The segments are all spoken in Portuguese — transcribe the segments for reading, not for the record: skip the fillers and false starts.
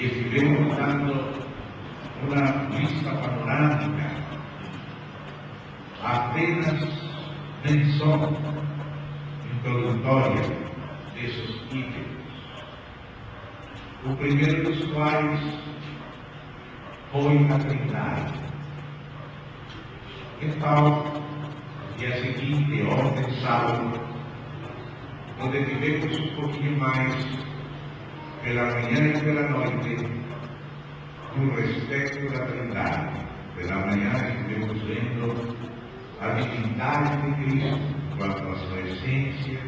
y estivemos dando una vista panorámica, apenas menção introdutória desses itens. O primeiro dos quais foi a Trindade. Então, dia seguinte, ontem, sábado, onde tivemos um pouquinho mais pela manhã e pela noite, com respeito da Trindade. Pela manhã estivemos vendo a divindade de Cristo, enquanto a sua essência,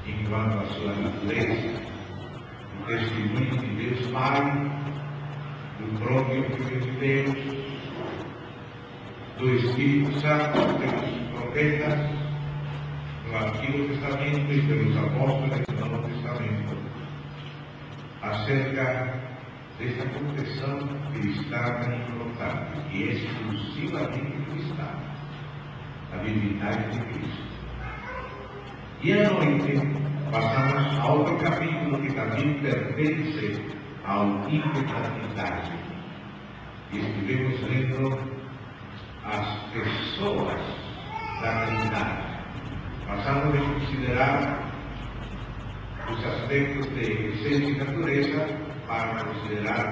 enquanto a sua natureza, o testemunho de Deus Pai, do próprio Filho de Deus, do Espírito Santo, pelos profetas, no Antigo Testamento e pelos apóstolos do Novo Testamento, acerca dessa confissão cristã tão importante, que é exclusivamente cristã, a divindade de Cristo. E à noite, passamos a outro capítulo que também pertence ao tipo da Trindade. E estivemos vendo as pessoas da Trindade. Passamos a considerar os aspectos de essência e natureza para considerar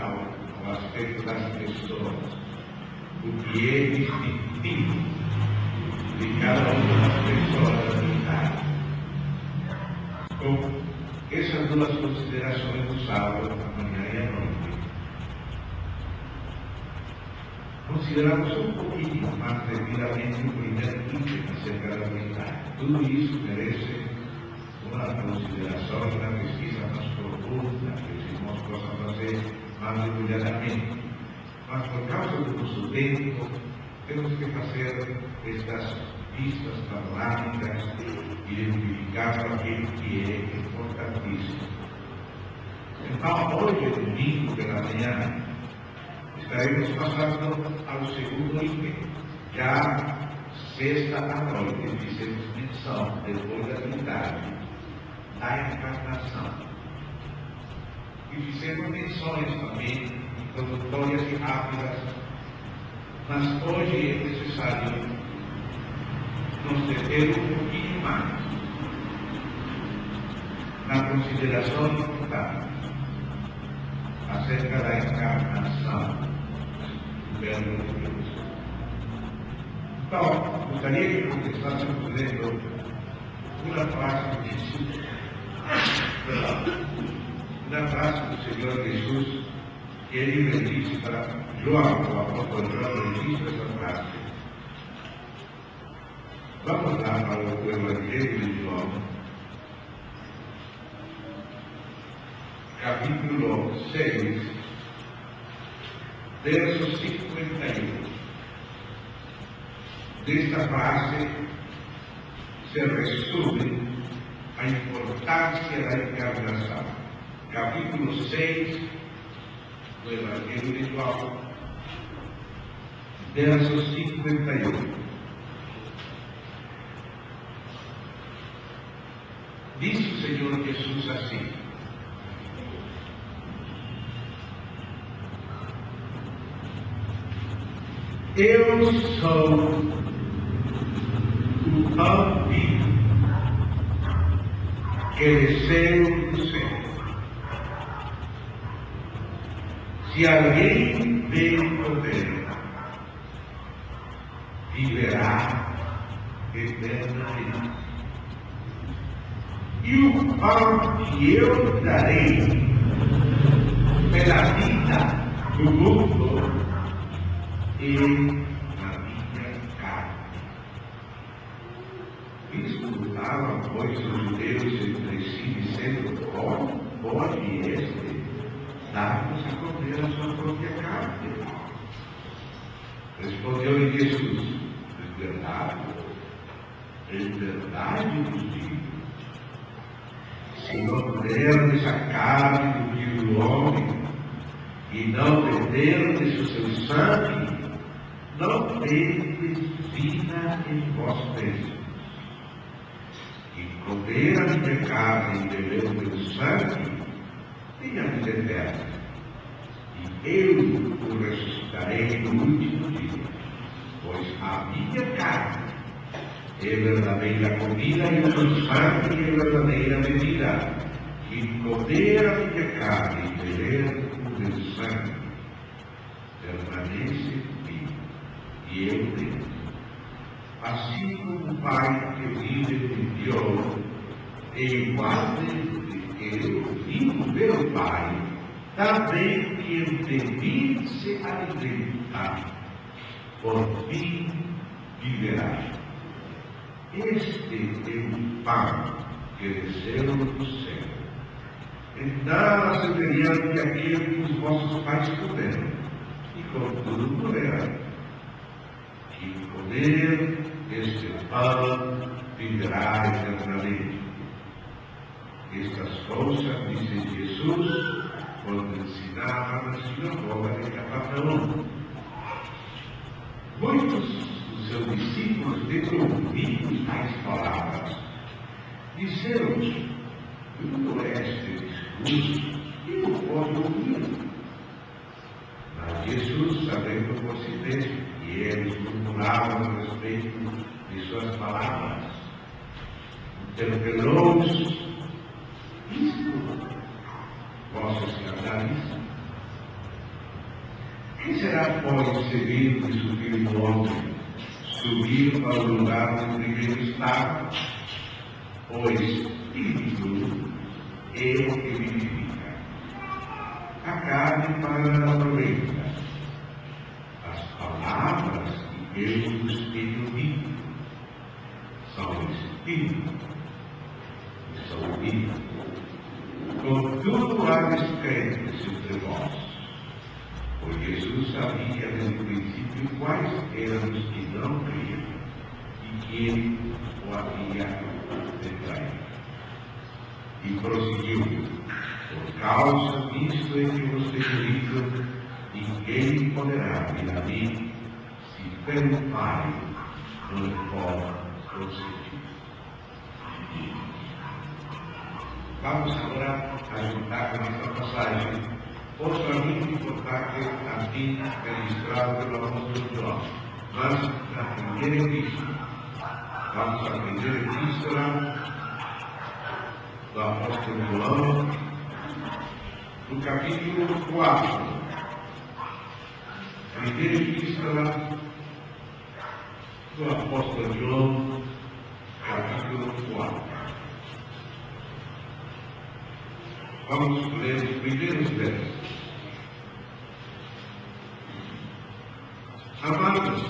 o aspecto das pessoas, o que é distintivo de cada uma das pessoas da Trindade. Com essas duas considerações do sábado, amanhã e à noite, consideramos um pouquinho mais devidamente o primeiro item acerca da Trindade. Tudo isso merece uma consideração e uma pesquisa mais profunda, que os irmãos possam fazer mais detalhadamente. Mas por causa do nosso tempo, temos que fazer estas vistas panorâmicas e identificar aquilo que é importantíssimo. Então, hoje, domingo pela manhã, estaremos passando ao segundo item. Já sexta à noite, fizemos menção, depois da Trindade, da encarnação. E fizemos menções também, introdutórias e rápidas, mas hoje é necessário nos deter um pouquinho mais na consideração importante acerca da encarnação do Verbo de Deus. Então, gostaria que começássemos lendo uma frase de Jesus, uma frase do Senhor Jesus, que ele registra, João, o apóstolo João, registra essa frase. Vamos lá para o Evangelho de João, capítulo 6, verso 51. Desta frase se resume a importância da encarnação. Capítulo 6 do Evangelho de João, verso 51. Diz o Senhor Jesus assim: eu sou o pão vivo que desceu do céu. Se alguém vem comer, viverá eternamente. E o pão que eu darei pela vida do mundo é a minha carne. Disputavam, pois, os judeus entre si, dizendo: como pode este dar-nos a comer a sua própria carne? Respondeu-lhe Jesus: em verdade vos digo, se não comerdes a carne do Filho do Homem e não beberdes o seu sangue, não tendes vida em vós mesmos. E comer a minha carne e beber o meu sangue, tem a vida eterna, eu o ressuscitarei no último dia, pois a minha carne é verdadeira comida e o meu sangue é verdadeira bebida. E comer a minha carne e beber o meu sangue permanece em mim, e eu nele. Assim como o Pai que vive me enviou, é igualmente que eu vivo pelo Pai, também quem de mim se alimenta, por mim viverá. Este é o pão que desceu do céu. Em nada semelhante àquele que os vossos pais comeram, e contudo morreram. Quem comer este pão viverá eternamente. Estas coisas disse Jesus quando ensinava na sinagoga de Cafarnaum. Muitos dos seus discípulos, tendo ouvido tais palavras, disseram-lhe: tudo este discurso e não pode ouvir. Mas Jesus, sabendo por si mesmo que eles murmuravam a respeito de suas palavras, interpelou-os: isto vos escandaliza? Que será, pois, seguir de subir do homem, subir para o lugar do primeiro estado? Pois Espírito é o que vivifica, a carne para a aproveita. As palavras que eu vos tenho dito são Espírito e são vida. Contudo, há descrentes entre vós, pois Jesus sabia desde o princípio quais eram os que não criam e que o havia de trair. E prosseguiu: por causa disto é que vos tenho dito, ninguém poderá vir a mim se pelo Pai não lhe for concedido. Vamos agora a juntar com esta passagem outro amigo importante aqui registrado pelo apóstolo João, mas na primeira epístola. Vamos à primeira epístola do apóstolo João, no capítulo 4. Primeira epístola do apóstolo João, capítulo 4. Vamos ler os primeiros versos. Amados,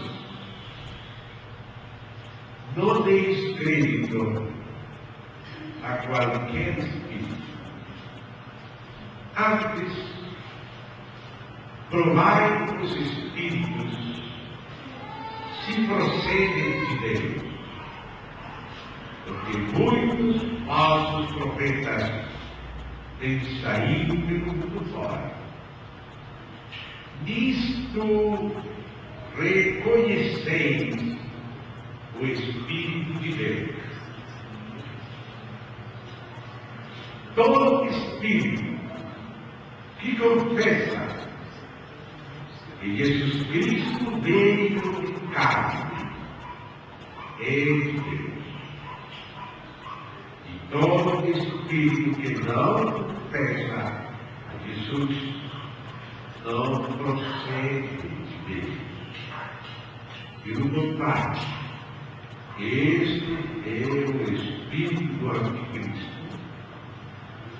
não deis crédito a qualquer espírito. Antes, provai os espíritos se procedem de Deus, porque muitos falsos profetas têm saído pelo mundo fora. Nisto reconheceis o Espírito de Deus. Todo espírito que confessa que Jesus Cristo veio em carne é de Deus. E todo espírito que não confessa a Jesus não procede de Deus. Pelo contrário, este é o espírito do anticristo,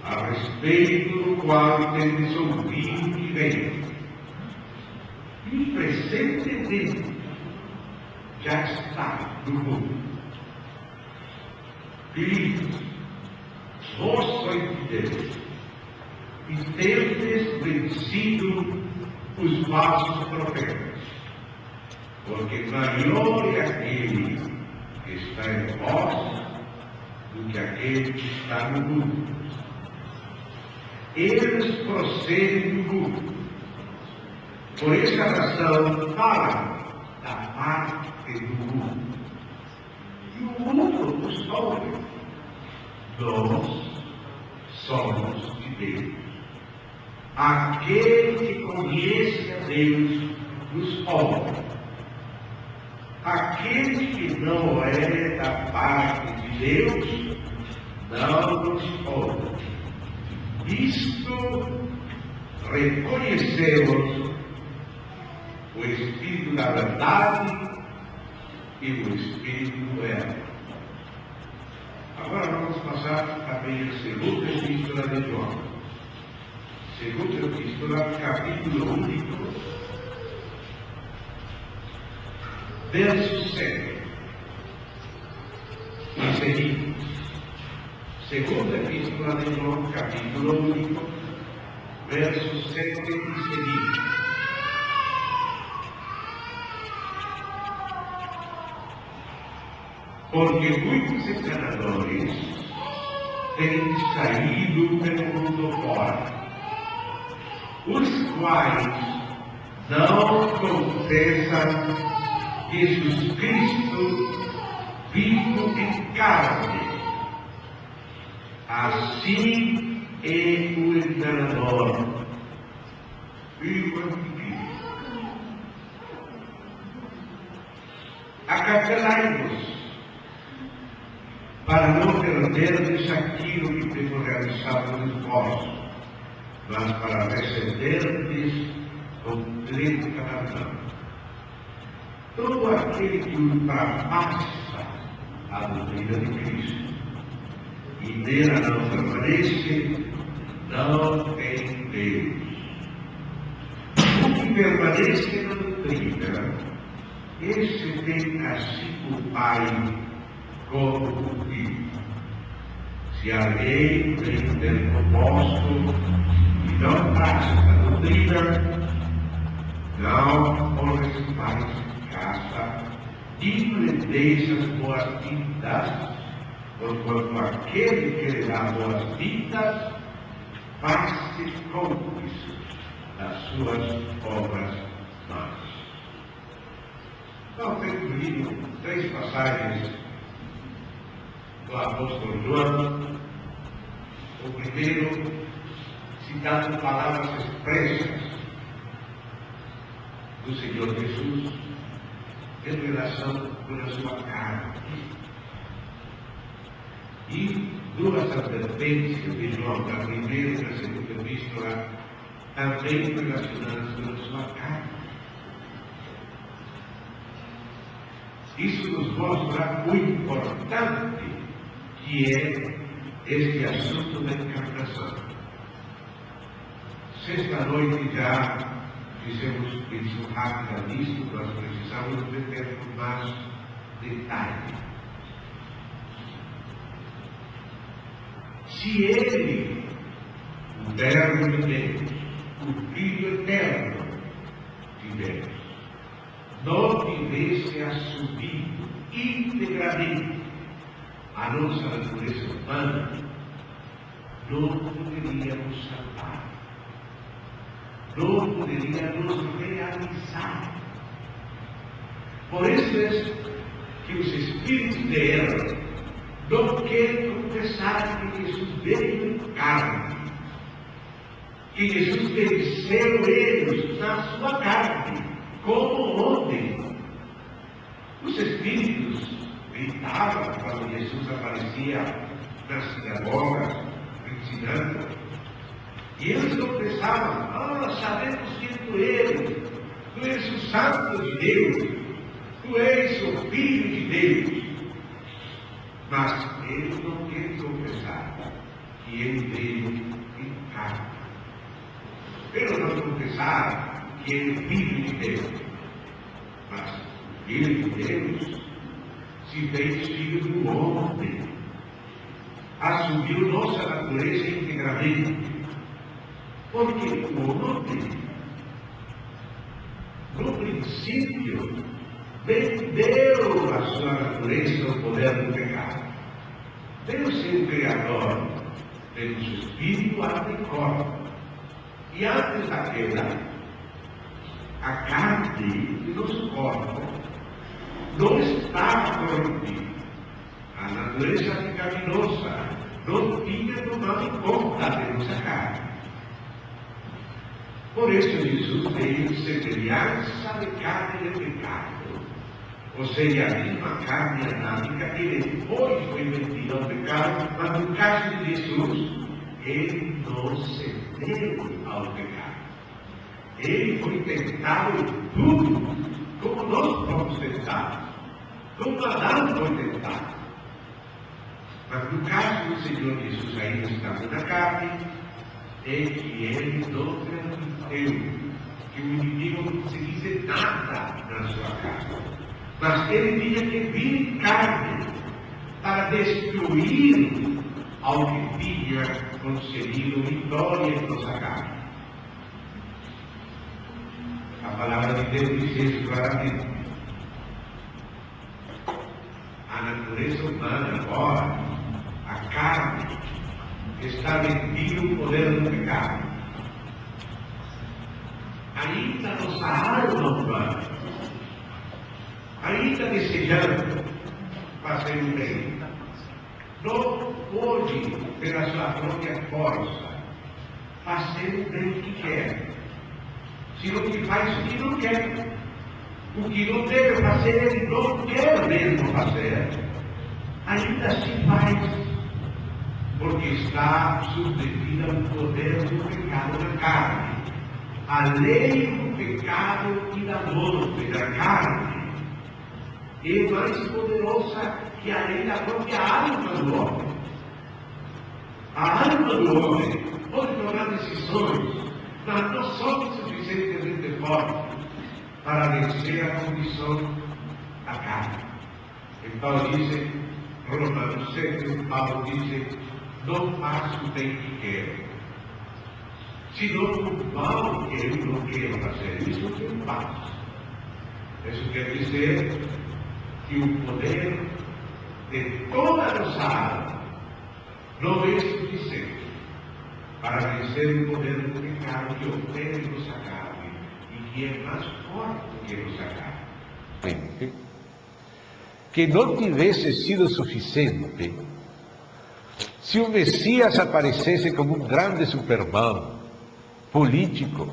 a respeito do qual tendes ouvido que vem, e presentemente já está no mundo. Filhos, vós sois de Deus, e tendes vencido os falsos profetas, porque maior é aquele que está em vós do que aquele que está no mundo. Eles procedem do mundo, por essa razão falam da parte do mundo, e o mundo os ouve. Nós somos de Deus. aquele que conhece a Deus nos ouve. Aquele que não é da parte de Deus não nos ouve. Isto reconhecemos o Espírito da verdade e o Espírito do erro. Agora vamos passar também a segunda epístola de João. Segunda epístola, capítulo 1, verso 7 e seguintes. Segunda epístola de João, capítulo 1, verso 7 e seguintes. Porque muitos enganadores têm saído pelo mundo fora, os quais não confessam Jesus Cristo vivo em carne. Assim é o enganador vivo em Cristo. Acautelai-vos para não perderdes aquilo que temos realizado nos vós, mas para receberdes completa galardão. Todo aquele que ultrapassa a doutrina de Cristo e nela não permanece, não tem Deus. O que permanece na doutrina, esse tem assim o Pai como o Filho. Se alguém vem ter convosco e não pratica a doutrina, não o recebais em casa, digo-lhe deixe as boas vindas, porquanto aquele que lhe dá boas vindas faz-se cúmplice das suas obras más. Então, tenho lido 3 passagens do apóstolo João. O primeiro, citando palavras expressas do Senhor Jesus em relação com a sua carne. E 2 advertências de João, da primeira e da segunda epístola, também relacionadas com a sua carne. Isso nos mostra o importante que é este assunto da encarnação. Sexta noite já fizemos isso rapidamente, nós precisamos ter mais detalhe. Se ele, o Verbo de Deus, o Filho eterno de Deus, não tivesse assumido integralmente a nossa natureza humana, não poderíamos salvar, não poderíamos realizar. Por isso é que os espíritos de erro não querem confessar que Jesus veio em carne, que Jesus venceu eles na sua carne, como homem. Os espíritos gritavam quando Jesus aparecia nas sinagogas, ensinando, e eles confessavam: sabemos que tu és o Santo de Deus, tu és o Filho de Deus. Mas eles não querem confessar que ele veio em carne. Eles não confessaram que ele é Filho de Deus. Mas o Filho de Deus se fez filho do homem, assumiu nossa natureza integralmente. Porque o homem, no princípio, vendeu a sua natureza ao poder do pecado. Deus é o Criador, temos espírito, alma e corpo. E antes da queda, a carne de nosso corpo não estava corrompida. A natureza pecaminosa não tinha tomado conta de nossa carne. Por isso Jesus veio semelhança de carne de pecado. Ou seja, a mesma carne adámica que depois foi vendida ao pecado, mas no caso de Jesus, ele não se deu ao pecado. Ele foi tentado em tudo, como nós fomos tentados, como Adão foi tentado. Mas no caso do Senhor Jesus ainda estava na carne, é que ele não permitiu que o inimigo não conseguisse nada na sua carne. Mas ele tinha que vir em carne para destruir ao que tinha concedido vitória em nossa carne. A palavra de Deus diz isso claramente. A natureza humana agora, a carne, está vendida o poder do pecado. Ainda nossa alma humana, ainda desejando fazer o bem, não pode, pela sua própria força, fazer o bem que quer, sino que faz o que não quer. O que não deve fazer, ele não quer mesmo fazer. Ainda assim faz, porque está submetida ao poder do pecado da carne. A lei do pecado e da morte da carne é mais poderosa que a lei da própria alma do homem. A alma do homem pode tomar decisões, mas não somos suficientemente fortes para vencer a condição da carne. Então diz, Romanos 7, Paulo diz, não faço o bem que quero, senão o mal que eu não quero fazer, isso que eu faço. Isso quer dizer que o poder de toda a nossa alma não é suficiente para vencer o poder do pecado que opera em nossa carne e que é mais forte do que nossa carne. Que não tivesse sido suficiente se o Messias aparecesse como um grande Superman político,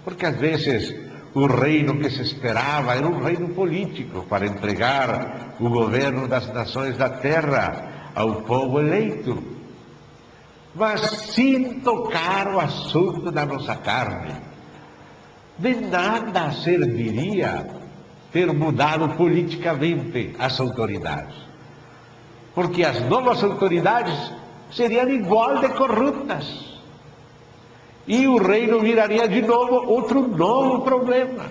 porque às vezes o reino que se esperava era um reino político para entregar o governo das nações da terra ao povo eleito, mas sem tocar o assunto da nossa carne. De nada serviria ter mudado politicamente as autoridades, porque as novas autoridades seriam igual de corruptas. E o reino viraria de novo outro novo problema.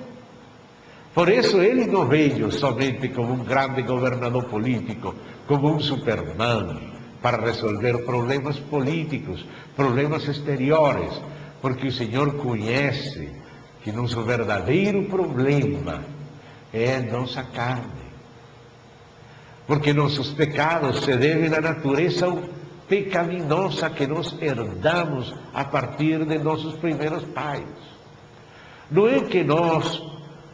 Por isso ele não veio somente como um grande governador político, como um Superman, para resolver problemas políticos, problemas exteriores, porque o Senhor conhece que nosso verdadeiro problema é nossa carne. Porque nossos pecados se devem à natureza pecaminosa que nós herdamos a partir de nossos primeiros pais. Não é que nós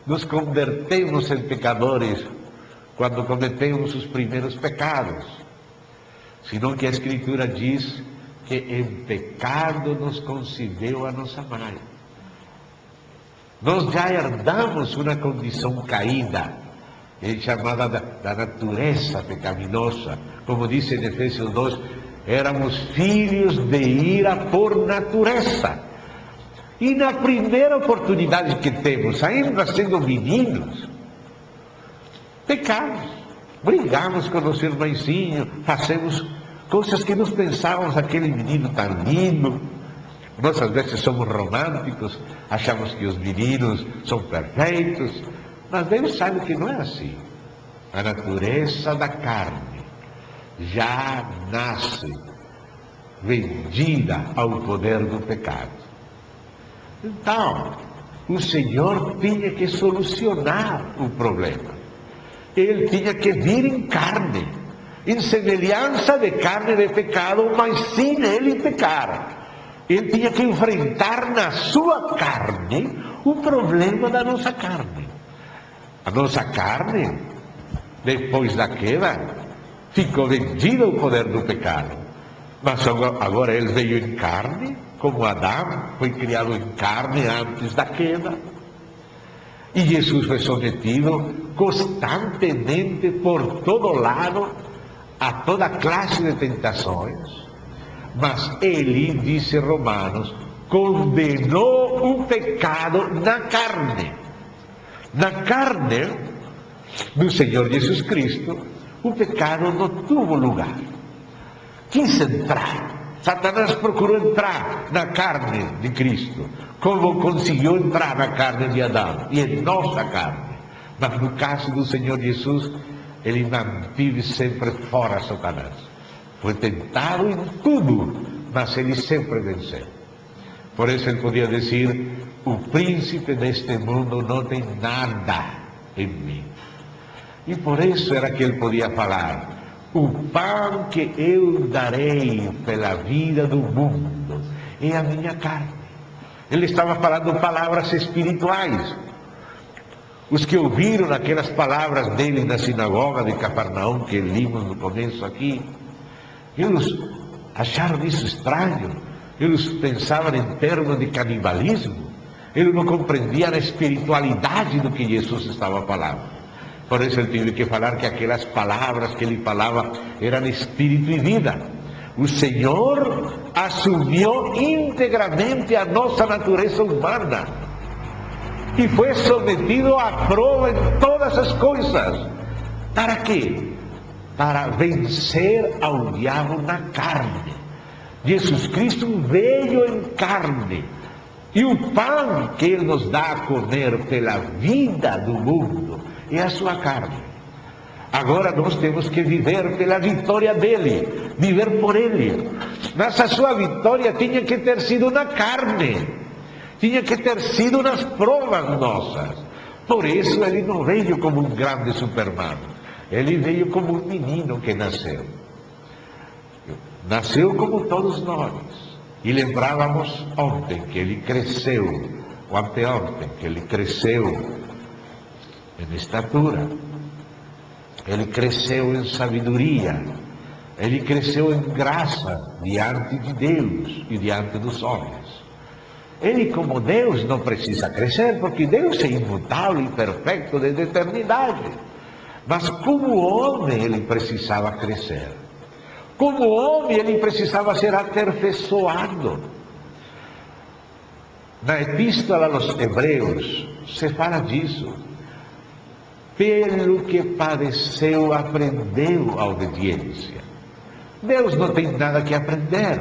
nos convertemos em pecadores quando cometemos os primeiros pecados, senão que a Escritura diz que em pecado nos concebeu a nossa mãe. Nós já herdamos uma condição caída, chamada da natureza pecaminosa. Como diz em Efésios 2, éramos filhos de ira por natureza. E na primeira oportunidade que temos, ainda sendo meninos, pecamos, brigamos com nosso irmãozinho, fazemos coisas que nós pensávamos, aquele menino tão lindo. Nós às vezes somos românticos, achamos que os meninos são perfeitos, mas Deus sabe que não é assim. A natureza da carne já nasce vendida ao poder do pecado. Então, o Senhor tinha que solucionar o problema. Ele tinha que vir em carne, em semelhança de carne de pecado, mas sem ele pecar. Ele tinha que enfrentar na sua carne o problema da nossa carne. A nossa carne, depois da queda, ficou vendida ao poder do pecado. Mas agora ele veio em carne, como Adão, foi criado em carne antes da queda. E Jesus foi sometido constantemente, por todo lado, a toda classe de tentações. Mas ele, disse Romanos, condenou o pecado na carne. Na carne do Senhor Jesus Cristo, o pecado não tuvo lugar. Quis entrar. Satanás procurou entrar na carne de Cristo, como conseguiu entrar na carne de Adão e em nossa carne. Mas no caso do Senhor Jesus, ele manteve sempre fora Satanás. Foi tentado em tudo, mas ele sempre venceu. Por isso ele podia dizer: o príncipe deste mundo não tem nada em mim. E por isso era que ele podia falar: o pão que eu darei pela vida do mundo é a minha carne. Ele estava falando palavras espirituais. Os que ouviram aquelas palavras dele na sinagoga de Cafarnaum, que limos no começo aqui, eles acharam isso estranho. Eles pensavam em termos de canibalismo. Eles não compreendiam a espiritualidade do que Jesus estava falando. Por isso ele teve que falar que aquelas palavras que ele falava eram espírito e vida. O Senhor assumiu integramente a nossa natureza humana e foi sometido à prova em todas as coisas. Para quê? Para vencer ao diabo na carne. Jesus Cristo veio em carne. E o pão que Ele nos dá a comer pela vida do mundo é a sua carne. Agora nós temos que viver pela vitória dele, viver por ele. Mas a sua vitória tinha que ter sido na carne, tinha que ter sido nas provas nossas. Por isso ele não veio como um grande Superman, ele veio como um menino que nasceu. Nasceu como todos nós. E lembrávamos ontem que ele cresceu, ou anteontem, que ele cresceu em estatura, ele cresceu em sabedoria, ele cresceu em graça diante de Deus e diante dos homens. Ele, como Deus, não precisa crescer, porque Deus é imutável e perfeito desde a eternidade. Mas como homem ele precisava crescer. Como homem ele precisava ser aperfeiçoado. Na Epístola aos Hebreus se fala disso. Pelo que padeceu, aprendeu a obediência. Deus não tem nada que aprender,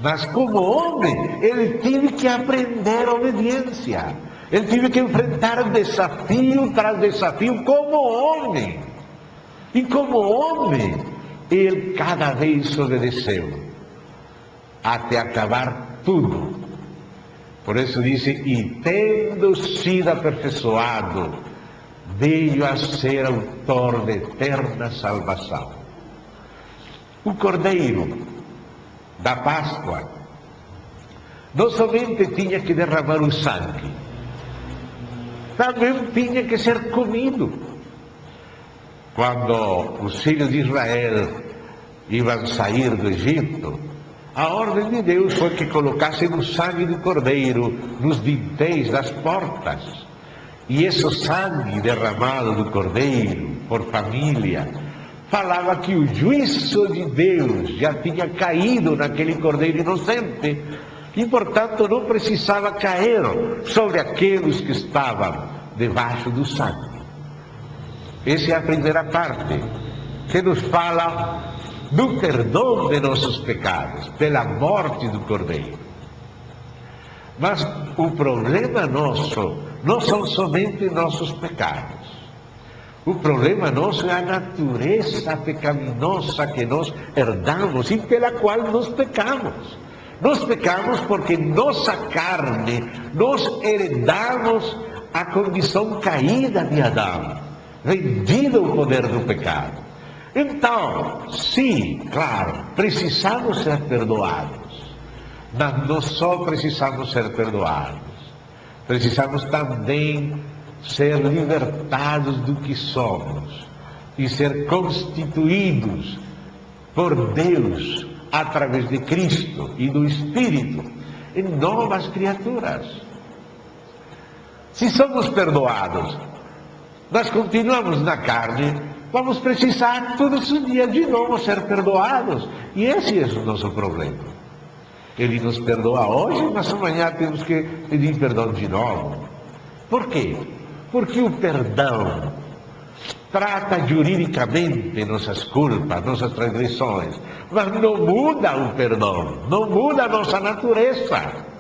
mas como homem, ele teve que aprender a obediência. Ele teve que enfrentar desafio tras desafio como homem. E como homem, ele cada vez obedeceu, até acabar tudo. Por isso disse: e tendo sido aperfeiçoado, veio a ser autor de eterna salvação. O Cordeiro da Páscoa não somente tinha que derramar o sangue, também tinha que ser comido. Quando os filhos de Israel iam sair do Egito, a ordem de Deus foi que colocassem o sangue do Cordeiro nos dintéis das portas. E esse sangue derramado do Cordeiro por família falava que o juízo de Deus já tinha caído naquele Cordeiro inocente e, portanto, não precisava cair sobre aqueles que estavam debaixo do sangue. Essa é a primeira parte, que nos fala do perdão de nossos pecados, pela morte do Cordeiro. Mas o problema nosso não são somente nossos pecados. O problema nosso é a natureza pecaminosa que nós herdamos e pela qual nós pecamos. Nós pecamos porque nossa carne, nós herdamos a condição caída de Adão, rendido ao poder do pecado. Então, sim, claro, precisamos ser perdoados, mas não só precisamos ser perdoados, precisamos também ser libertados do que somos e ser constituídos por Deus através de Cristo e do Espírito, em novas criaturas. Se somos perdoados, nós continuamos na carne, vamos precisar todos os dias de novo ser perdoados. E esse é o nosso problema. Ele nos perdoa hoje, mas amanhã temos que pedir perdão de novo. Por quê? Porque o perdão trata juridicamente nossas culpas, nossas transgressões, mas não muda o perdão, não muda a nossa natureza.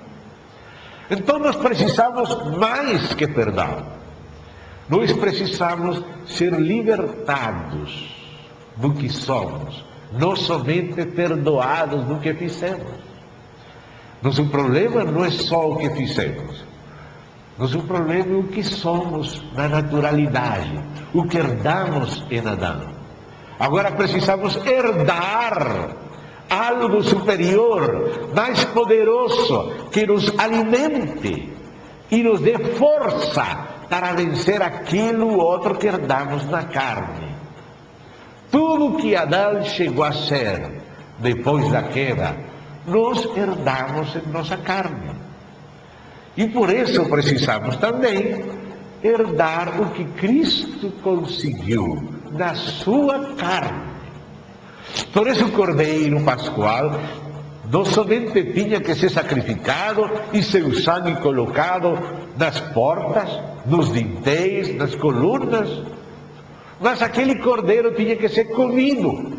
Então nós precisamos mais que perdão. Nós precisamos ser libertados do que somos, não somente perdoados do que fizemos. Nosso problema não é só o que fizemos. Nosso problema é o que somos na naturalidade, o que herdamos em Adão. Agora precisamos herdar algo superior, mais poderoso, que nos alimente e nos dê força para vencer aquilo outro que herdamos na carne. Tudo que Adão chegou a ser depois da queda, nós herdamos em nossa carne. E por isso precisamos também herdar o que Cristo conseguiu na sua carne. Por isso o Cordeiro Pascual não somente tinha que ser sacrificado e seu sangue colocado nas portas, nos dintéis, nas colunas, mas aquele cordeiro tinha que ser comido.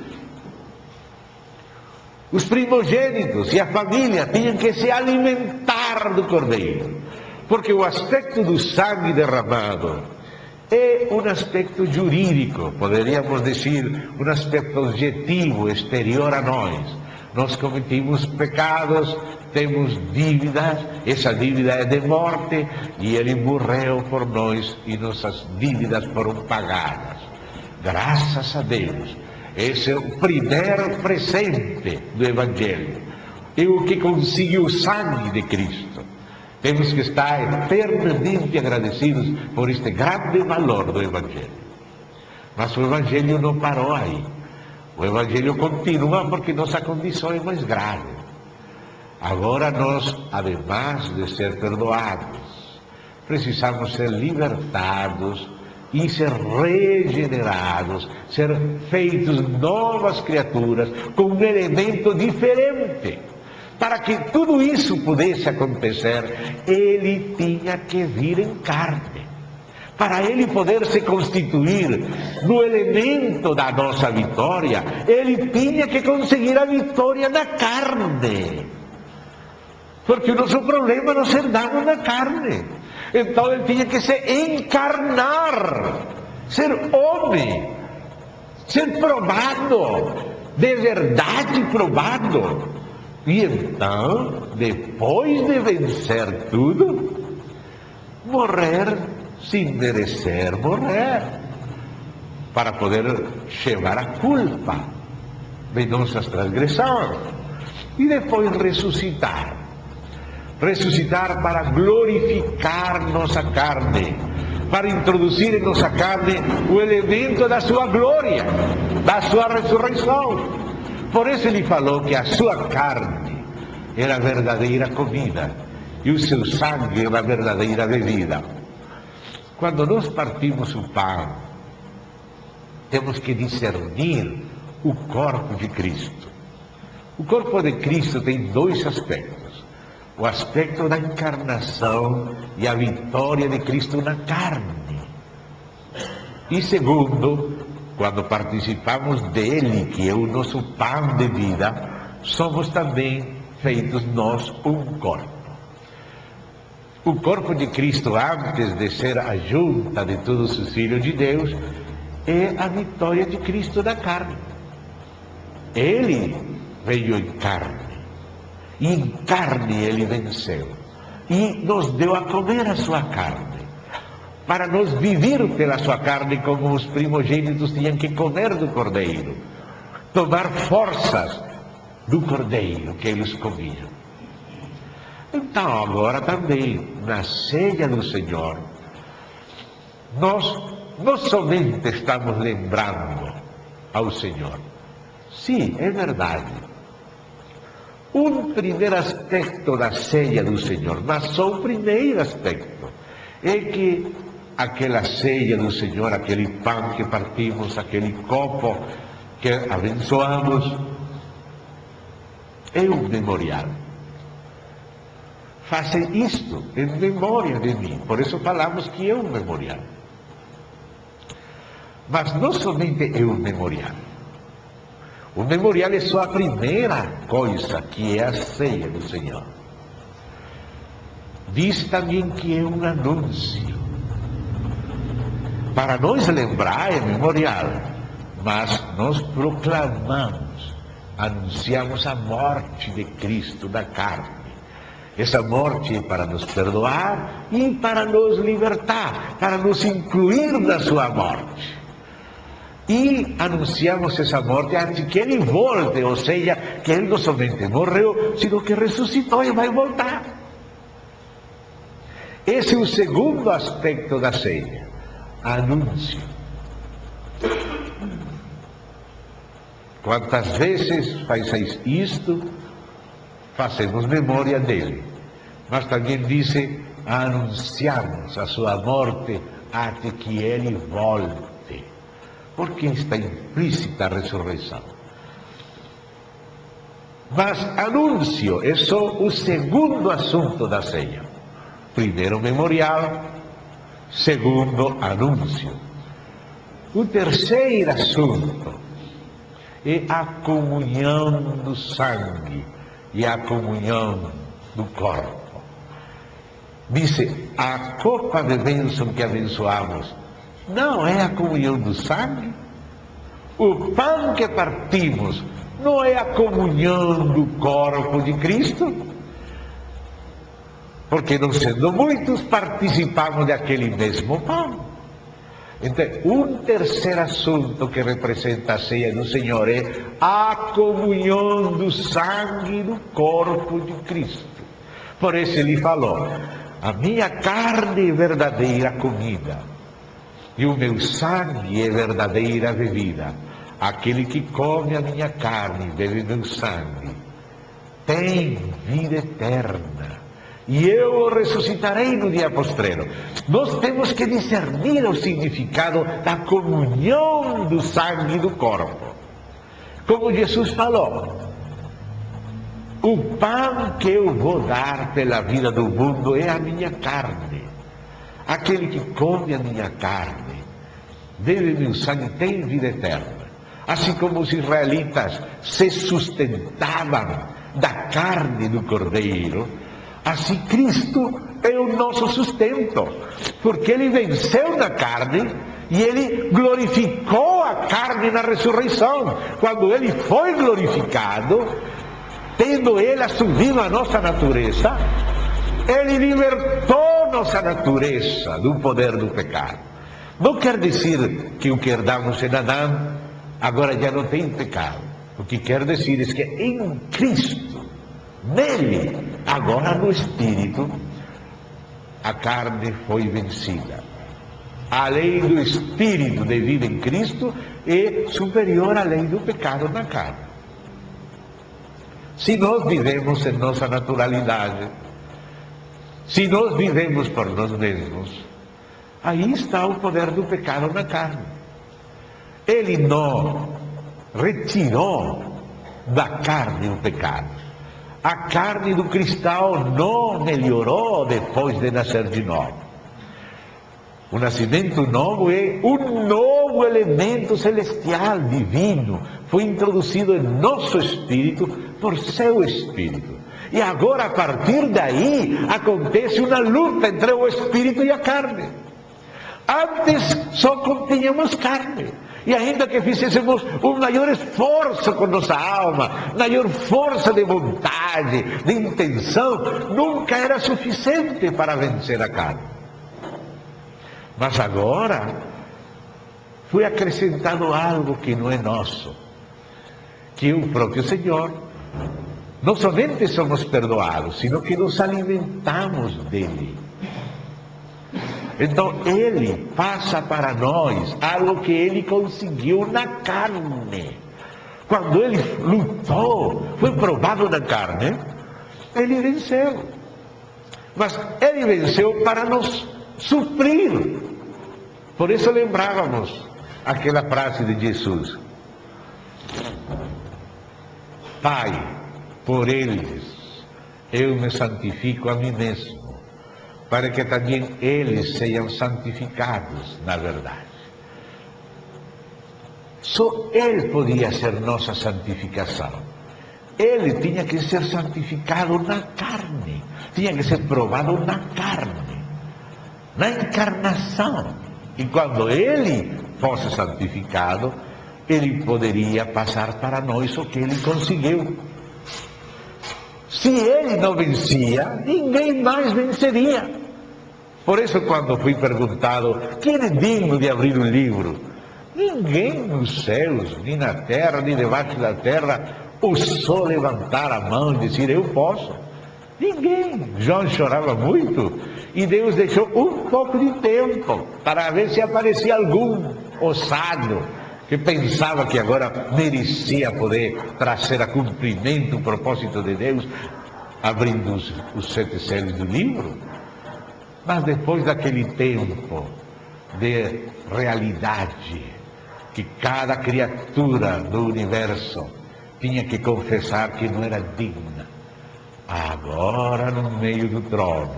Os primogênitos e a família tinham que se alimentar do cordeiro, porque o aspecto do sangue derramado é um aspecto jurídico, poderíamos dizer, um aspecto objetivo, exterior a nós. Nós cometimos pecados, temos dívidas, essa dívida é de morte, e Ele morreu por nós, e nossas dívidas foram pagadas. Graças a Deus. Esse é o primeiro presente do Evangelho. É o que conseguiu o sangue de Cristo. Temos que estar eternamente agradecidos por este grande valor do Evangelho. Mas o Evangelho não parou aí. O Evangelho continua porque nossa condição é mais grave. Agora nós, ademais de ser perdoados, precisamos ser libertados e ser regenerados, ser feitos novas criaturas, com um elemento diferente. Para que tudo isso pudesse acontecer, Ele tinha que vir em carne. Para Ele poder se constituir no elemento da nossa vitória, Ele tinha que conseguir a vitória na carne. Porque o nosso problema não ser dado na carne. Então Ele tinha que se encarnar, ser homem, ser provado, de verdade provado. E então, depois de vencer tudo, morrer sem merecer morrer, para poder levar a culpa de nossas transgressões, e depois ressuscitar. Ressuscitar para glorificar nossa carne, para introduzir em nossa carne o elemento da sua glória, da sua ressurreição. Por isso Ele falou que a sua carne era a verdadeira comida e o seu sangue era a verdadeira bebida. Quando nós partimos o pão, temos que discernir o corpo de Cristo. O corpo de Cristo tem dois aspectos. O aspecto da encarnação e a vitória de Cristo na carne. E segundo, quando participamos dele, que é o nosso pão de vida, somos também feitos nós um corpo. O corpo de Cristo, antes de ser a junta de todos os filhos de Deus, é a vitória de Cristo na carne. Ele veio em carne. E em carne Ele venceu. E nos deu a comer a sua carne. Para nós viver pela sua carne como os primogênitos tinham que comer do cordeiro. Tomar forças do cordeiro que eles comiam. Então agora também, na ceia do Senhor, nós não somente estamos lembrando ao Senhor. Sim, é verdade. Um primeiro aspecto da ceia do Senhor, mas só o primeiro aspecto, é que aquela ceia do Senhor, aquele pão que partimos, aquele copo que abençoamos, é um memorial. Fazem isto em memória de mim, por isso falamos que é um memorial. Mas não somente é um memorial. O memorial é só a primeira coisa, que é a ceia do Senhor. Diz também que é um anúncio. Para nós lembrar é memorial, mas nós proclamamos, anunciamos a morte de Cristo na carne. Essa morte é para nos perdoar e para nos libertar, para nos incluir na sua morte. E anunciamos essa morte antes que ele volte, ou seja, que ele não somente morreu, sino que ressuscitou e vai voltar. Esse é o segundo aspecto da ceia, anúncio. Quantas vezes fazes isto, fazemos memória dele. Mas também diz, anunciamos a sua morte até que ele volte. Porque está implícita a ressurreição. Mas anúncio é só o segundo assunto da ceia. Primeiro, memorial. Segundo, anúncio. O terceiro assunto é a comunhão do sangue e a comunhão do corpo. Diz, a copa de bênção que abençoamos não é a comunhão do sangue? O pão que partimos não é a comunhão do corpo de Cristo? Porque, não sendo muitos, participamos daquele mesmo pão. Então, um terceiro assunto que representa a ceia do Senhor é a comunhão do sangue e do corpo de Cristo. Por isso ele falou, a minha carne é verdadeira comida, e o meu sangue é verdadeira bebida. Aquele que come a minha carne e bebe meu sangue tem vida eterna, e eu o ressuscitarei no dia postreiro. Nós temos que discernir o significado da comunhão do sangue e do corpo. Como Jesus falou, o pão que eu vou dar pela vida do mundo é a minha carne. Aquele que come a minha carne, bebe meu sangue, tem vida eterna. Assim como os israelitas se sustentavam da carne do cordeiro, assim Cristo é o nosso sustento, porque ele venceu na carne e ele glorificou a carne na ressurreição. Quando ele foi glorificado, tendo ele assumido a nossa natureza, ele libertou nossa natureza do poder do pecado. Não quer dizer que o que herdamos em Adão agora já não tem pecado. O que quer dizer é que em Cristo, nele, agora no Espírito, a carne foi vencida. A lei do Espírito de vida em Cristo é superior à lei do pecado na carne. Se nós vivemos em nossa naturalidade, se nós vivemos por nós mesmos, aí está o poder do pecado na carne. Ele não retirou da carne o pecado. A carne do cristão não melhorou depois de nascer de novo. O nascimento novo é um novo elemento celestial, divino. Foi introduzido em nosso espírito por seu espírito. E agora, a partir daí, acontece uma luta entre o espírito e a carne. Antes só continhamos carne. E ainda que fizéssemos um maior esforço com nossa alma, maior força de vontade, de intenção, nunca era suficiente para vencer a carne. Mas agora, foi acrescentado algo que não é nosso, que é o próprio Senhor. Não somente somos perdoados, sino que nos alimentamos dele. Então passa para nós algo que ele conseguiu na carne. quando ele lutou, foi provado na carne, ele venceu. Mas ele venceu para nos suprir. Por isso lembrávamos aquela frase de Jesus: Pai, por eles eu me santifico a mim mesmo, para que também eles sejam santificados na verdade. Só Ele podia ser nossa santificação. Ele tinha que ser santificado na carne, tinha que ser provado na carne, na encarnação. E quando Ele fosse santificado, Ele poderia passar para nós o que Ele conseguiu. Se Ele não vencia, ninguém mais venceria. Por isso, quando fui perguntado, quem é digno de abrir o livro? Ninguém nos céus, nem na terra, nem debaixo da terra, ousou levantar a mão e dizer, eu posso. Ninguém. João chorava muito e Deus deixou um pouco de tempo para ver se aparecia algum ousado que pensava que agora merecia poder trazer a cumprimento o propósito de Deus, abrindo os 7 selos do livro. Mas depois daquele tempo de realidade, que cada criatura do universo tinha que confessar que não era digna, agora no meio do trono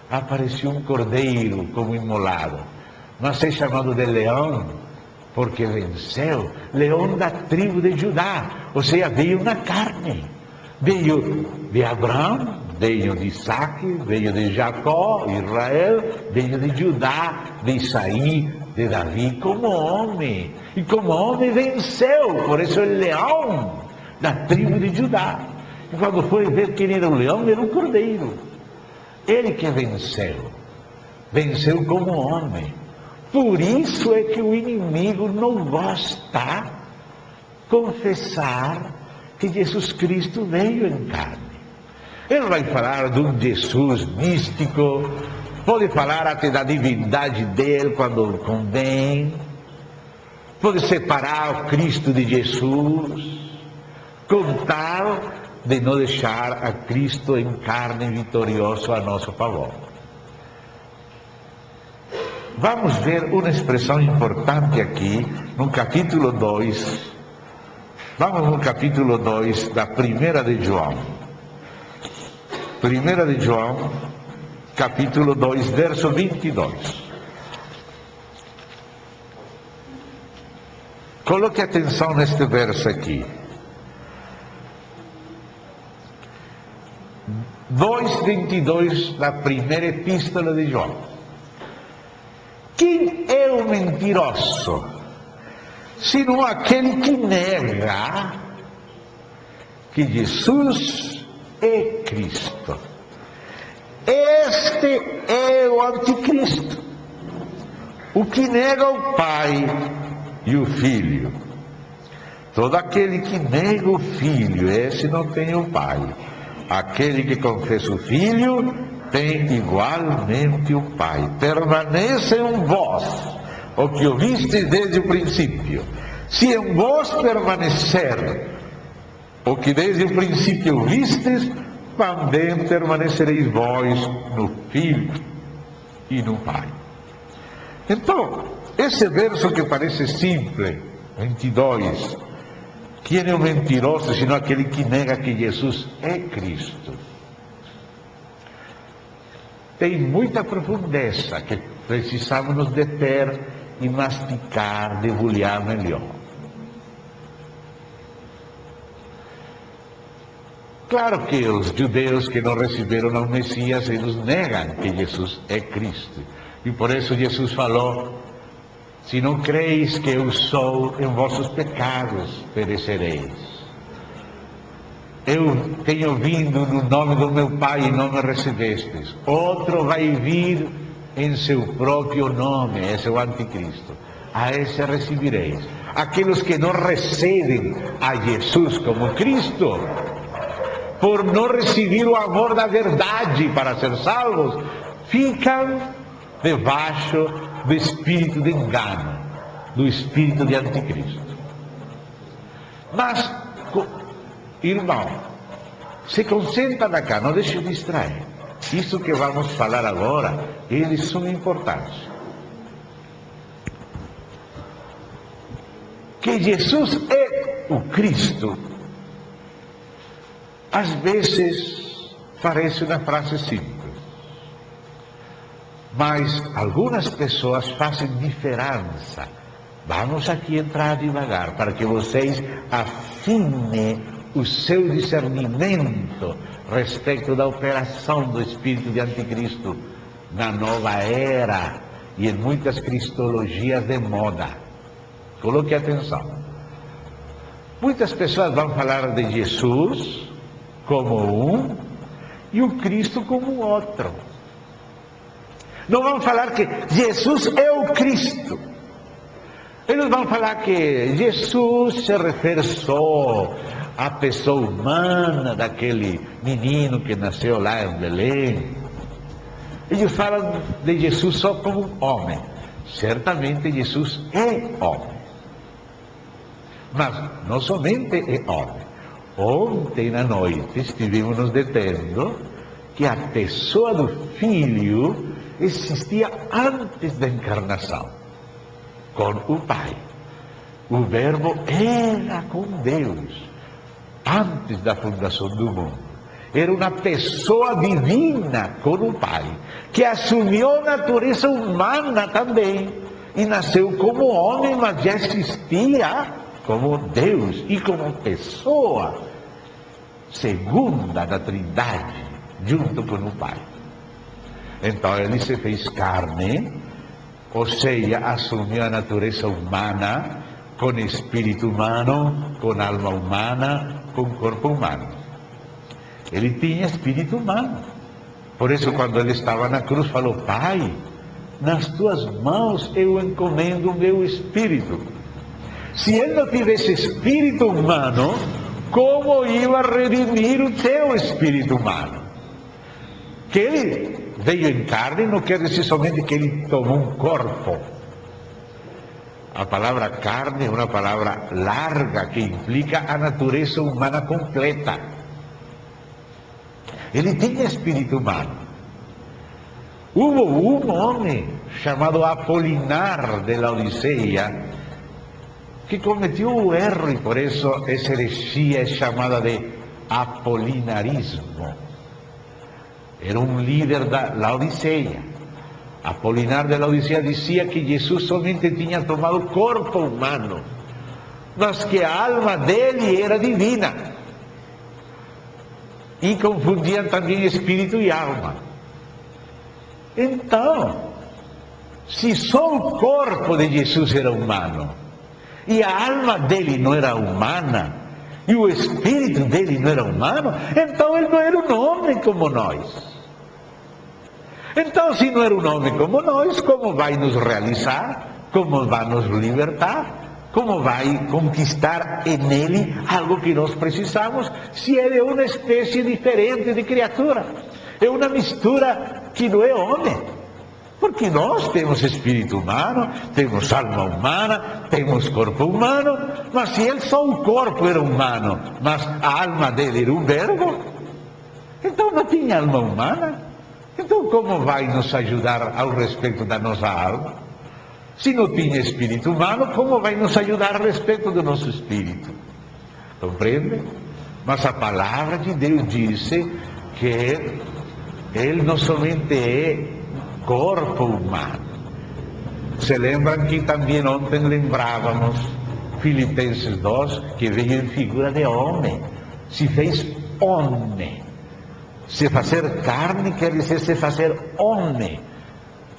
apareceu um cordeiro como imolado, mas é chamado de leão porque venceu, leão da tribo de Judá, ou seja, veio na carne, veio de Abraão, veio de Isaac, veio de Jacó, Israel, veio de Judá, de Isaí, de Davi, como homem, e como homem venceu, por isso é leão da tribo de Judá. E quando foi ver quem era o leão, era um cordeiro. Ele que venceu, venceu como homem. Por isso é que o inimigo não gosta de confessar que Jesus Cristo veio em carne. Ele vai falar de um Jesus místico, pode falar até da divindade dele quando convém, pode separar o Cristo de Jesus, com tal de não deixar a Cristo em carne vitorioso a nosso favor. Vamos ver uma expressão importante aqui, no capítulo 2. Vamos no capítulo 2 da 1 de João. 1 de João, capítulo 2, verso 22. Coloque atenção neste verso aqui. 2:22 da primeira epístola de João. Quem é o mentiroso, senão aquele que nega que Jesus é Cristo? Este é o anticristo, o que nega o Pai e o Filho. Todo aquele que nega o Filho, esse não tem o Pai. Aquele que confessa o Filho tem igualmente o Pai. Permanece em vós o que ouvistes desde o princípio. Se em vós permanecer o que desde o princípio ouvistes, também permanecereis vós no Filho e no Pai. Então, esse verso que parece simples, 22, quem é o mentiroso, senão aquele que nega que Jesus é Cristo? Tem muita profundeza que precisamos nos deter e masticar, debulhar melhor. Claro que os judeus que não receberam o Messias, eles negam que Jesus é Cristo. E por isso Jesus falou, se não creis que eu sou, em vossos pecados perecereis. Eu tenho vindo no nome do meu Pai e não me recebestes. Outro vai vir em seu próprio nome, esse é o anticristo. A esse recebereis. Aqueles que não recebem a Jesus como Cristo, por não receber o amor da verdade para ser salvos, ficam debaixo do espírito de engano, do espírito de anticristo. Mas, irmão, se concentra cá, não deixe de distrair. Isso que vamos falar agora, eles são importantes. Que Jesus é o Cristo, às vezes parece uma frase simples, mas algumas pessoas fazem diferença. Vamos aqui entrar devagar, para que vocês afinem o seu discernimento respeito da operação do espírito de anticristo na nova era e em muitas cristologias de moda. Coloque atenção. Muitas pessoas vão falar de Jesus como um e o Cristo como outro. Não vão falar que Jesus é o Cristo. Eles vão falar que Jesus se refere só à pessoa humana daquele menino que nasceu lá em Belém. Eles falam de Jesus só como homem. Certamente Jesus é homem. Mas não somente é homem. Ontem à noite estivemos nos detendo que a pessoa do Filho existia antes da encarnação, com o Pai. O Verbo era com Deus, antes da fundação do mundo. Era uma pessoa divina com o Pai, que assumiu a natureza humana também, e nasceu como homem, mas já existia como Deus e como pessoa segunda da Trindade, junto com o Pai. Então ele se fez carne, ou seja, assumiu a natureza humana, com espírito humano, com alma humana, com corpo humano. Ele tinha espírito humano. Por isso, quando ele estava na cruz, falou: Pai, nas tuas mãos eu encomendo o meu espírito. Se ele não tivesse espírito humano, como ia redimir o teu espírito humano? Que ele veio em carne não quer dizer somente que ele tomou um corpo. A palavra carne é uma palavra larga que implica a natureza humana completa. Ele tinha espírito humano. Houve um homem chamado Apolinar de Laodiceia que cometeu o erro, e por isso essa heresia é chamada de apolinarismo. Era um líder da Laodiceia. Apolinar de Laodiceia dizia que Jesus somente tinha tomado corpo humano, mas que a alma dele era divina. E confundiam também espírito e alma. Então, se só o corpo de Jesus era humano, e a alma dele não era humana, e o espírito dele não era humano, então ele não era um homem como nós. Então, se não era um homem como nós, como vai nos realizar? Como vai nos libertar? Como vai conquistar nele algo que nós precisamos, se ele é uma espécie diferente de criatura? É uma mistura que não é homem. Porque nós temos espírito humano, temos alma humana, temos corpo humano, mas se ele só o corpo era humano, mas a alma dele era um verbo, então não tinha alma humana. Então como vai nos ajudar ao respeito da nossa alma? Se não tinha espírito humano, como vai nos ajudar a respeito do nosso espírito? Compreende? Mas a palavra de Deus diz que ele não somente é corpo humano. Se lembram que também ontem lembrávamos Filipenses 2, que veio em figura de homem, se fez homem. Se fazer carne quer dizer se fazer homem,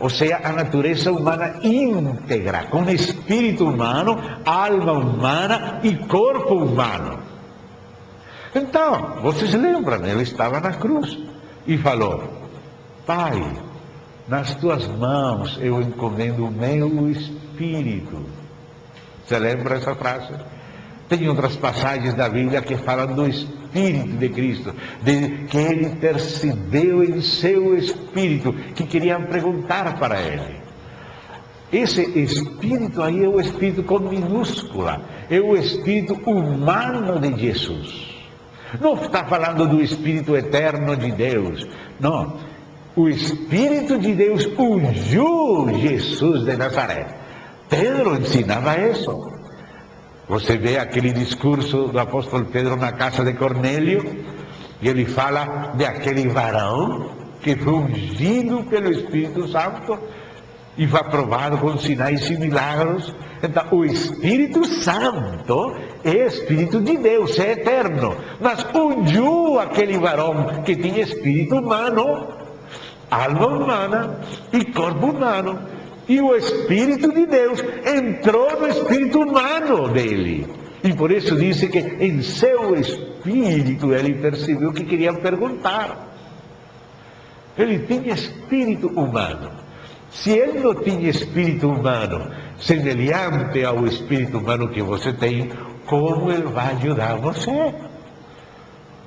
ou seja, a natureza humana íntegra, com espírito humano, alma humana e corpo humano. Então, vocês lembram, ele estava na cruz e falou: Pai, nas tuas mãos eu encomendo o meu espírito. Você lembra essa frase? Tem outras passagens da Bíblia que falam do Espírito de Cristo, de que ele percebeu em seu espírito, que queriam perguntar para ele. Esse espírito aí é o espírito com minúscula, é o espírito humano de Jesus. Não está falando do espírito eterno de Deus, não. O espírito de Deus ungiu Jesus de Nazaré. Pedro ensinava isso. Você vê aquele discurso do apóstolo Pedro na casa de Cornélio, e ele fala de aquele varão que foi ungido pelo Espírito Santo e foi aprovado com sinais e milagros. Então, o Espírito Santo é Espírito de Deus, é eterno, mas ungiu aquele varão que tinha espírito humano, alma humana e corpo humano. E o Espírito de Deus entrou no espírito humano dele. E por isso disse que em seu espírito ele percebeu que queriam perguntar. Ele tinha espírito humano. Se ele não tinha espírito humano semelhante ao espírito humano que você tem, como ele vai ajudar você?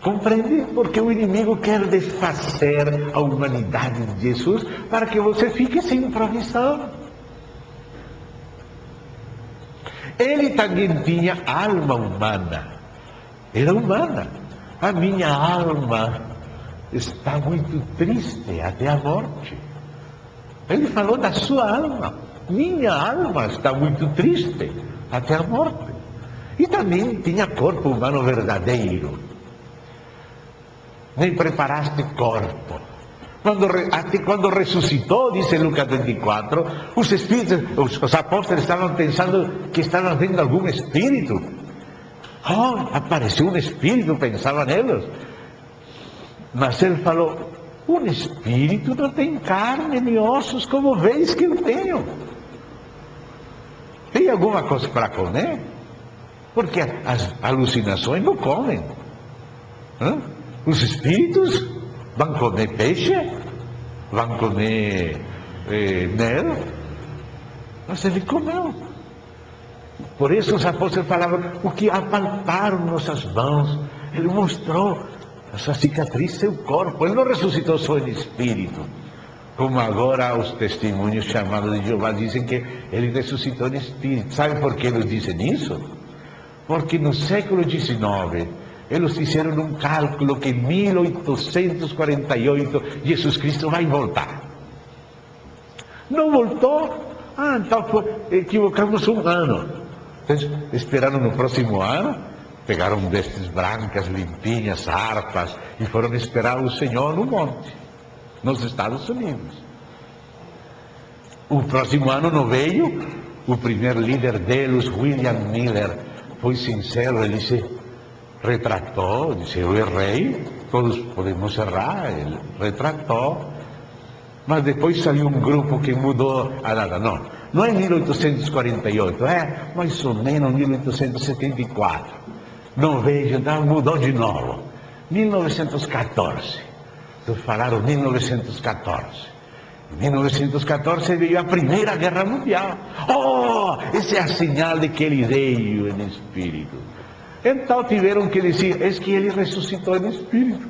Compreende? Porque o inimigo quer desfazer a humanidade de Jesus para que você fique sem provisão. Ele também tinha alma humana. Era humana. A minha alma está muito triste até a morte. Ele falou da sua alma. Minha alma está muito triste até a morte. E também tinha corpo humano verdadeiro. Nem preparaste corpo. Quando ressuscitou, dice Lucas 24, os espíritos, os apóstolos estavam pensando que estavam vendo algum espírito. Apareceu um espírito, pensavam eles. Mas ele falou, um espírito não tem carne nem ossos como veis que eu tenho. Tem alguma coisa para comer? Porque as alucinações não comem. Os espíritos vão comer peixe, vão comer mel, mas ele comeu. Por isso os apóstolos falavam, o que apalparam nossas mãos, ele mostrou a sua cicatriz, seu corpo. Ele não ressuscitou só em espírito, como agora os testemunhos chamados de Jeová dizem que ele ressuscitou em espírito. Sabe por que eles dizem isso? Porque no século XIX, eles fizeram um cálculo que em 1848 Jesus Cristo vai voltar. Não voltou? Então equivocamos um ano. Então, esperaram no próximo ano, pegaram destes brancas, limpinhas, harpas, e foram esperar o Senhor no monte, nos Estados Unidos. O próximo ano não veio. O primeiro líder deles, William Miller, foi sincero, ele se retratou, disse, eu errei, todos podemos errar, ele retratou, mas depois saiu um grupo que mudou a data. Não é 1848, é mais ou menos 1874, não vejo, então mudou de novo, 1914, então falaram 1914, em 1914 veio a Primeira Guerra Mundial. Essa é a sinal de que ele veio em espírito. Então tiveram que dizer, é que ele ressuscitou em espírito.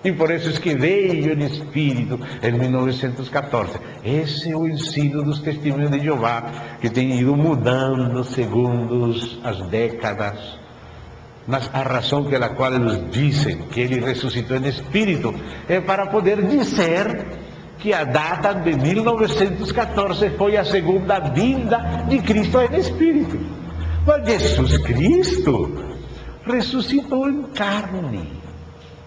E por isso é que veio em espírito em 1914. Esse é o ensino dos testemunhos de Jeová, que tem ido mudando segundo as décadas. Mas a razão pela qual eles dizem que ele ressuscitou em espírito é para poder dizer que a data de 1914 foi a segunda vinda de Cristo em espírito. Mas Jesus Cristo ressuscitou em carne,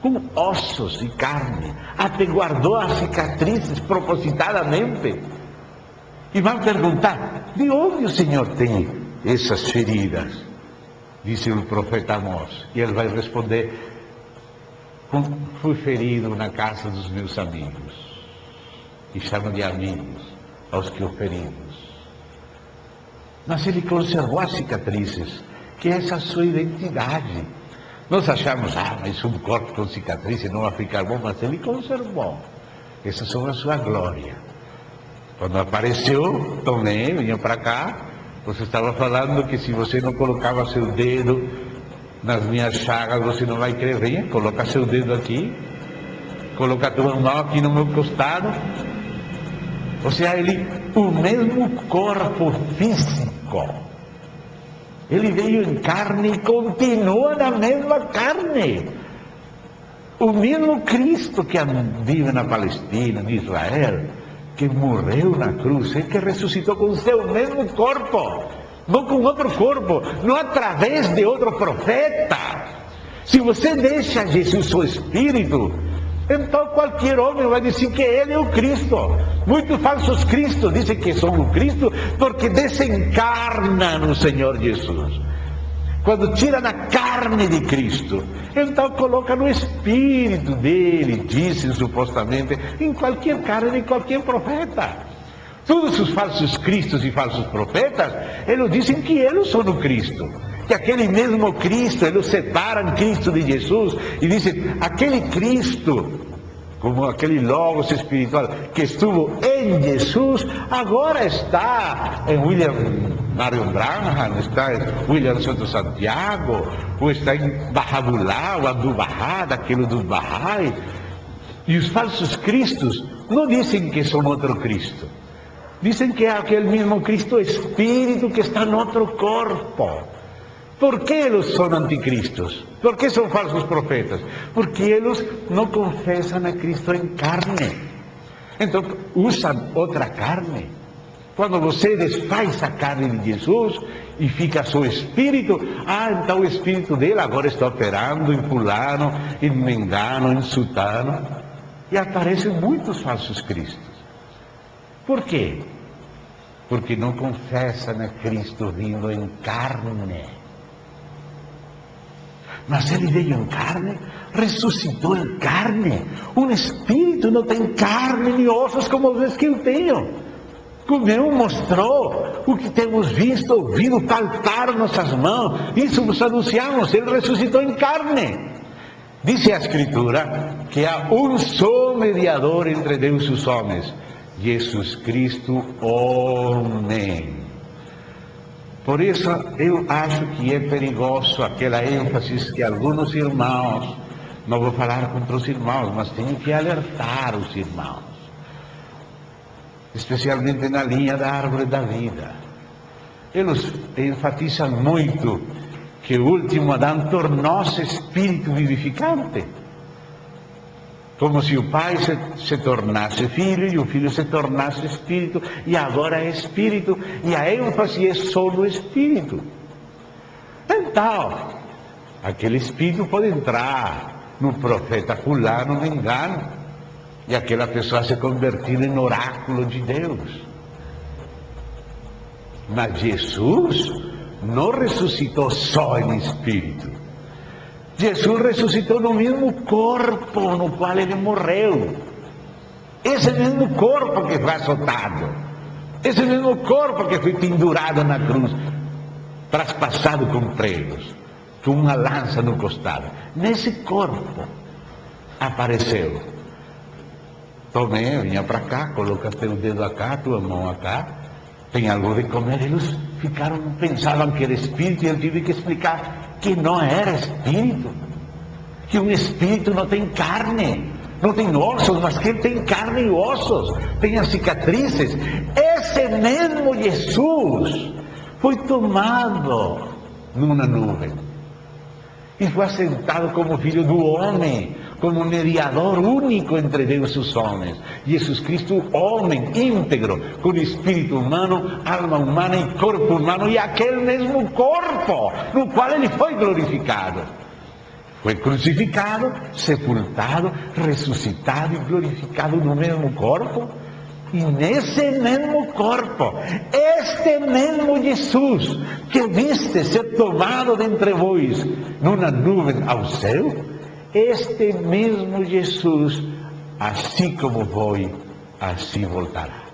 com ossos e carne, até guardou as cicatrizes propositadamente. E vão perguntar, de onde o Senhor tem essas feridas? Disse o profeta Amós, e ele vai responder, fui ferido na casa dos meus amigos, e chamam de amigos aos que o ferimos. Mas ele conservou as cicatrizes, que é essa sua identidade. Nós achamos, mas um corpo com cicatrizes não vai ficar bom, mas ele conservou. Essas são a sua glória. Quando apareceu, Tomé, vinha para cá, você estava falando que se você não colocava seu dedo nas minhas chagas, você não vai crer. Venha, coloca seu dedo aqui, coloca a tua mão aqui no meu costado. Ou seja, o mesmo corpo físico. Ele veio em carne e continua na mesma carne. O mesmo Cristo que vive na Palestina, em Israel, que morreu na cruz, que ressuscitou com o seu mesmo corpo, não com outro corpo, não através de outro profeta. Se você deixa Jesus seu Espírito, então qualquer homem vai dizer que ele é o Cristo. Muitos falsos cristos dizem que são o Cristo porque desencarnam no Senhor Jesus. Quando tiram a carne de Cristo, então colocam no Espírito dele, dizem supostamente, em qualquer carne de qualquer profeta. Todos os falsos cristos e falsos profetas, eles dizem que eles são o Cristo. Que aquele mesmo Cristo, eles separam Cristo de Jesus e dizem, aquele Cristo, como aquele Logos espiritual que estuvo em Jesus, agora está em William Marion Branham, está em William Santo Santiago, ou está em Bahá'u'lláh, o Abdu'l-Bahá, daquilo do Bahá'í. E os falsos cristos não dizem que são outro Cristo. Dizem que é aquele mesmo Cristo Espírito que está em outro corpo. Por que eles são anticristos? Por que são falsos profetas? Porque eles não confessam a Cristo em carne. Então, usam outra carne. Quando você desfaz a carne de Jesus e fica só o Espírito, então o Espírito dele agora está operando em fulano, em mengano, em sultano. E aparecem muitos falsos cristos. Por quê? Porque não confessam a Cristo vindo em carne. Mas ele veio em carne, ressuscitou em carne. Um espírito não tem carne nem ossos como os que eu tenho. Como eu mostrou, o que temos visto, ouvido, palparam nossas mãos. Isso vos anunciamos, ele ressuscitou em carne. Diz a Escritura que há um só mediador entre Deus e os homens, Jesus Cristo, homem. Por isso, eu acho que é perigoso aquela ênfase que alguns irmãos, não vou falar contra os irmãos, mas tenho que alertar os irmãos, especialmente na linha da árvore da vida. Eles enfatizam muito que o último Adão tornou-se espírito vivificante. Como se o pai se tornasse filho e o filho se tornasse espírito, e agora é espírito, e a ênfase é só no espírito. Então, aquele espírito pode entrar no profeta fulano, me engano, e aquela pessoa se convertir em oráculo de Deus. Mas Jesus não ressuscitou só em espírito. Jesus ressuscitou no mesmo corpo no qual ele morreu. Esse mesmo corpo que foi azotado. Esse mesmo corpo que foi pendurado na cruz, traspassado com pregos, com uma lança no costado. Nesse corpo apareceu. Tomé, vinha para cá, coloca teu dedo acá, tua mão acá. Tem algo de comer. Eles pensavam que era espírito, e eu tive que explicar que não era espírito, que um espírito não tem carne, não tem ossos, mas que ele tem carne e ossos, tem as cicatrizes. Esse mesmo Jesus foi tomado numa nuvem e foi assentado como filho do homem, como mediador único entre Deus e os homens. Jesus Cristo, homem íntegro, com espírito humano, alma humana e corpo humano, e aquele mesmo corpo no qual ele foi glorificado. Foi crucificado, sepultado, ressuscitado e glorificado no mesmo corpo. E nesse mesmo corpo, este mesmo Jesus que viste ser tomado dentre vós numa nuvem ao céu, este mesmo Jesus, assim como foi, assim voltará.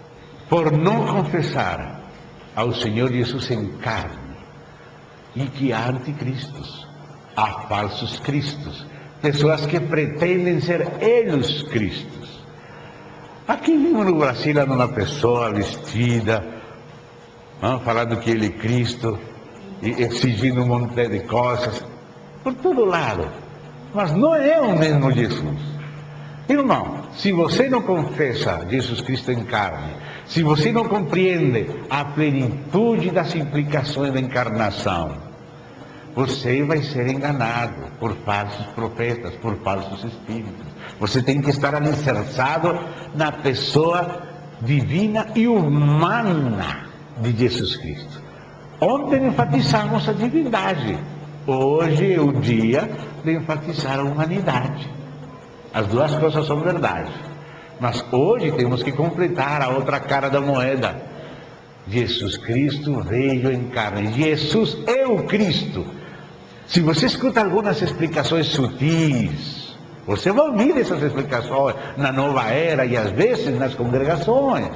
Por não confessar ao Senhor Jesus em carne, e que há anticristos, há falsos cristos, pessoas que pretendem ser eles cristos. Aqui mesmo no Brasil há uma pessoa vestida, falando que ele é Cristo, e exigindo um monte de coisas, por todo lado. Mas não é o mesmo Jesus. Irmão, se você não confessa Jesus Cristo em carne, Se você não compreende a plenitude das implicações da encarnação, você vai ser enganado por falsos profetas, por falsos espíritos. Você tem que estar alicerçado na pessoa divina e humana de Jesus Cristo. Ontem enfatizamos a divindade. Hoje é o dia de enfatizar a humanidade. As duas coisas são verdade. Mas hoje temos que completar a outra cara da moeda. Jesus Cristo veio em carne. Jesus é o Cristo. Se você escuta algumas explicações sutis, você vai ouvir essas explicações na nova era e às vezes nas congregações.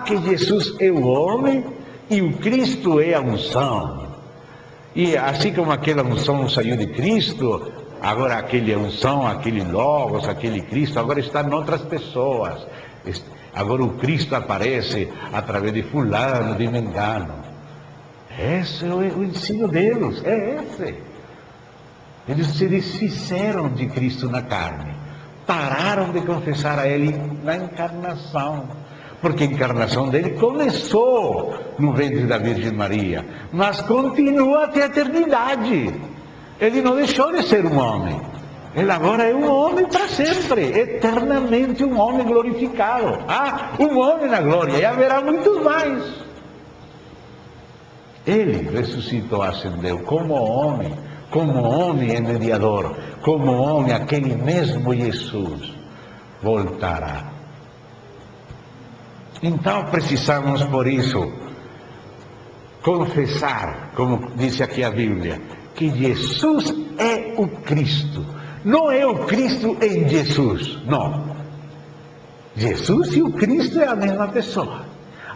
Que Jesus é o homem e o Cristo é a unção. E assim como aquela unção saiu de Cristo, agora aquele unção, aquele Logos, aquele Cristo, agora está em outras pessoas. Agora o Cristo aparece através de fulano, de mengano. Esse é o ensino deles, é esse. Eles se desfizeram de Cristo na carne. Pararam de confessar a Ele na encarnação. Porque a encarnação dele começou no ventre da Virgem Maria, mas continua até a eternidade. Ele não deixou de ser um homem. Ele agora é um homem para sempre, eternamente um homem glorificado. Um homem na glória, e haverá muitos mais. Ele ressuscitou, ascendeu como homem é mediador, como homem aquele mesmo Jesus voltará. Então precisamos, por isso, confessar, como diz aqui a Bíblia, que Jesus é o Cristo. Não é o Cristo em Jesus, não. Jesus e o Cristo é a mesma pessoa.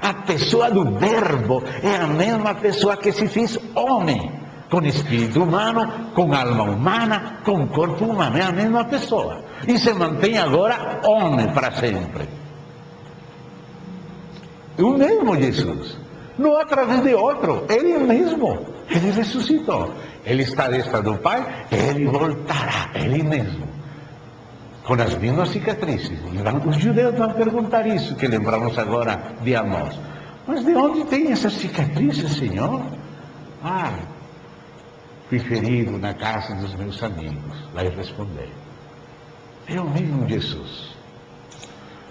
A pessoa do Verbo é a mesma pessoa que se fez homem, com espírito humano, com alma humana, com corpo humano, é a mesma pessoa. E se mantém agora homem para sempre. O mesmo Jesus, não através de outro, Ele mesmo, Ele ressuscitou. Ele está à destra do Pai, Ele voltará, Ele mesmo, com as mesmas cicatrizes. E os judeus vão perguntar isso, que lembramos agora de Amós. Mas de onde tem essas cicatrizes, Senhor? Fui ferido na casa dos meus amigos. Vai responder. É o mesmo Jesus.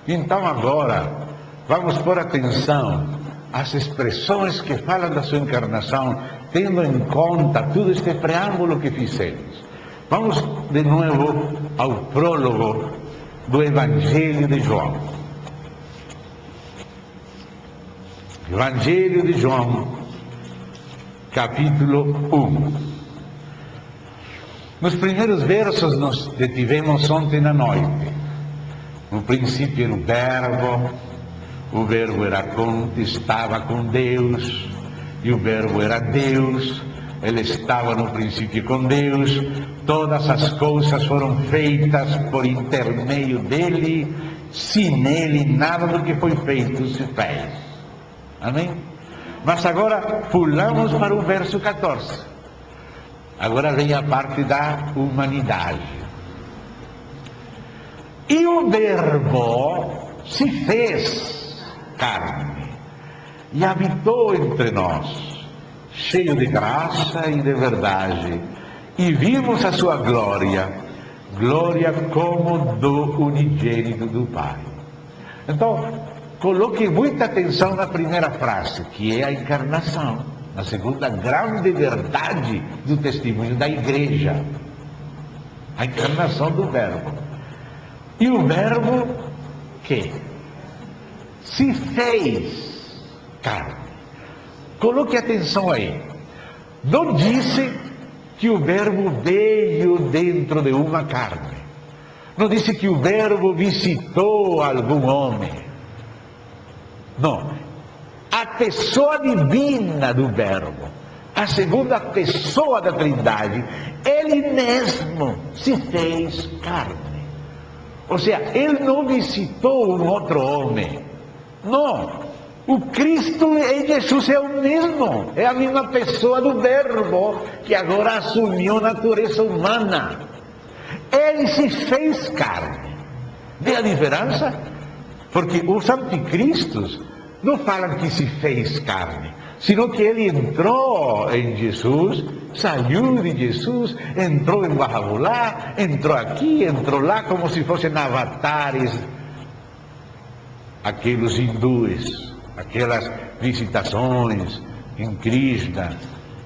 Então agora, vamos pôr atenção às expressões que falam da sua encarnação, tendo em conta todo este preâmbulo que fizemos. Vamos de novo ao prólogo do Evangelho de João. Evangelho de João, capítulo 1. Nos primeiros versos nos detivemos ontem à noite. No princípio era o Verbo estava com Deus, e o Verbo era Deus, Ele estava no princípio com Deus, todas as coisas foram feitas por intermédio dele, sem ele nada do que foi feito se fez. Amém? Mas agora pulamos para o verso 14. Agora vem a parte da humanidade. E o Verbo se fez carne e habitou entre nós, cheio de graça e de verdade, e vimos a sua glória, glória como do unigênito do Pai. Então, coloque muita atenção na primeira frase, que é a encarnação, na segunda grande verdade do testemunho da igreja, a encarnação do Verbo. E o Verbo que se fez carne. Coloque atenção aí. Não disse que o Verbo veio dentro de uma carne. Não disse que o Verbo visitou algum homem. Não. A pessoa divina do Verbo, a segunda pessoa da Trindade, Ele mesmo se fez carne. Ou seja, Ele não visitou um outro homem. Não. O Cristo em Jesus é o mesmo. É a mesma pessoa do Verbo que agora assumiu natureza humana. Ele se fez carne. Vê a diferença? Porque os anticristos não falam que se fez carne, sino que ele entrou em Jesus, saiu de Jesus, entrou em Guarabolá, entrou aqui, entrou lá, como se fossem avatares, aqueles hindus, aquelas visitações em Krishna,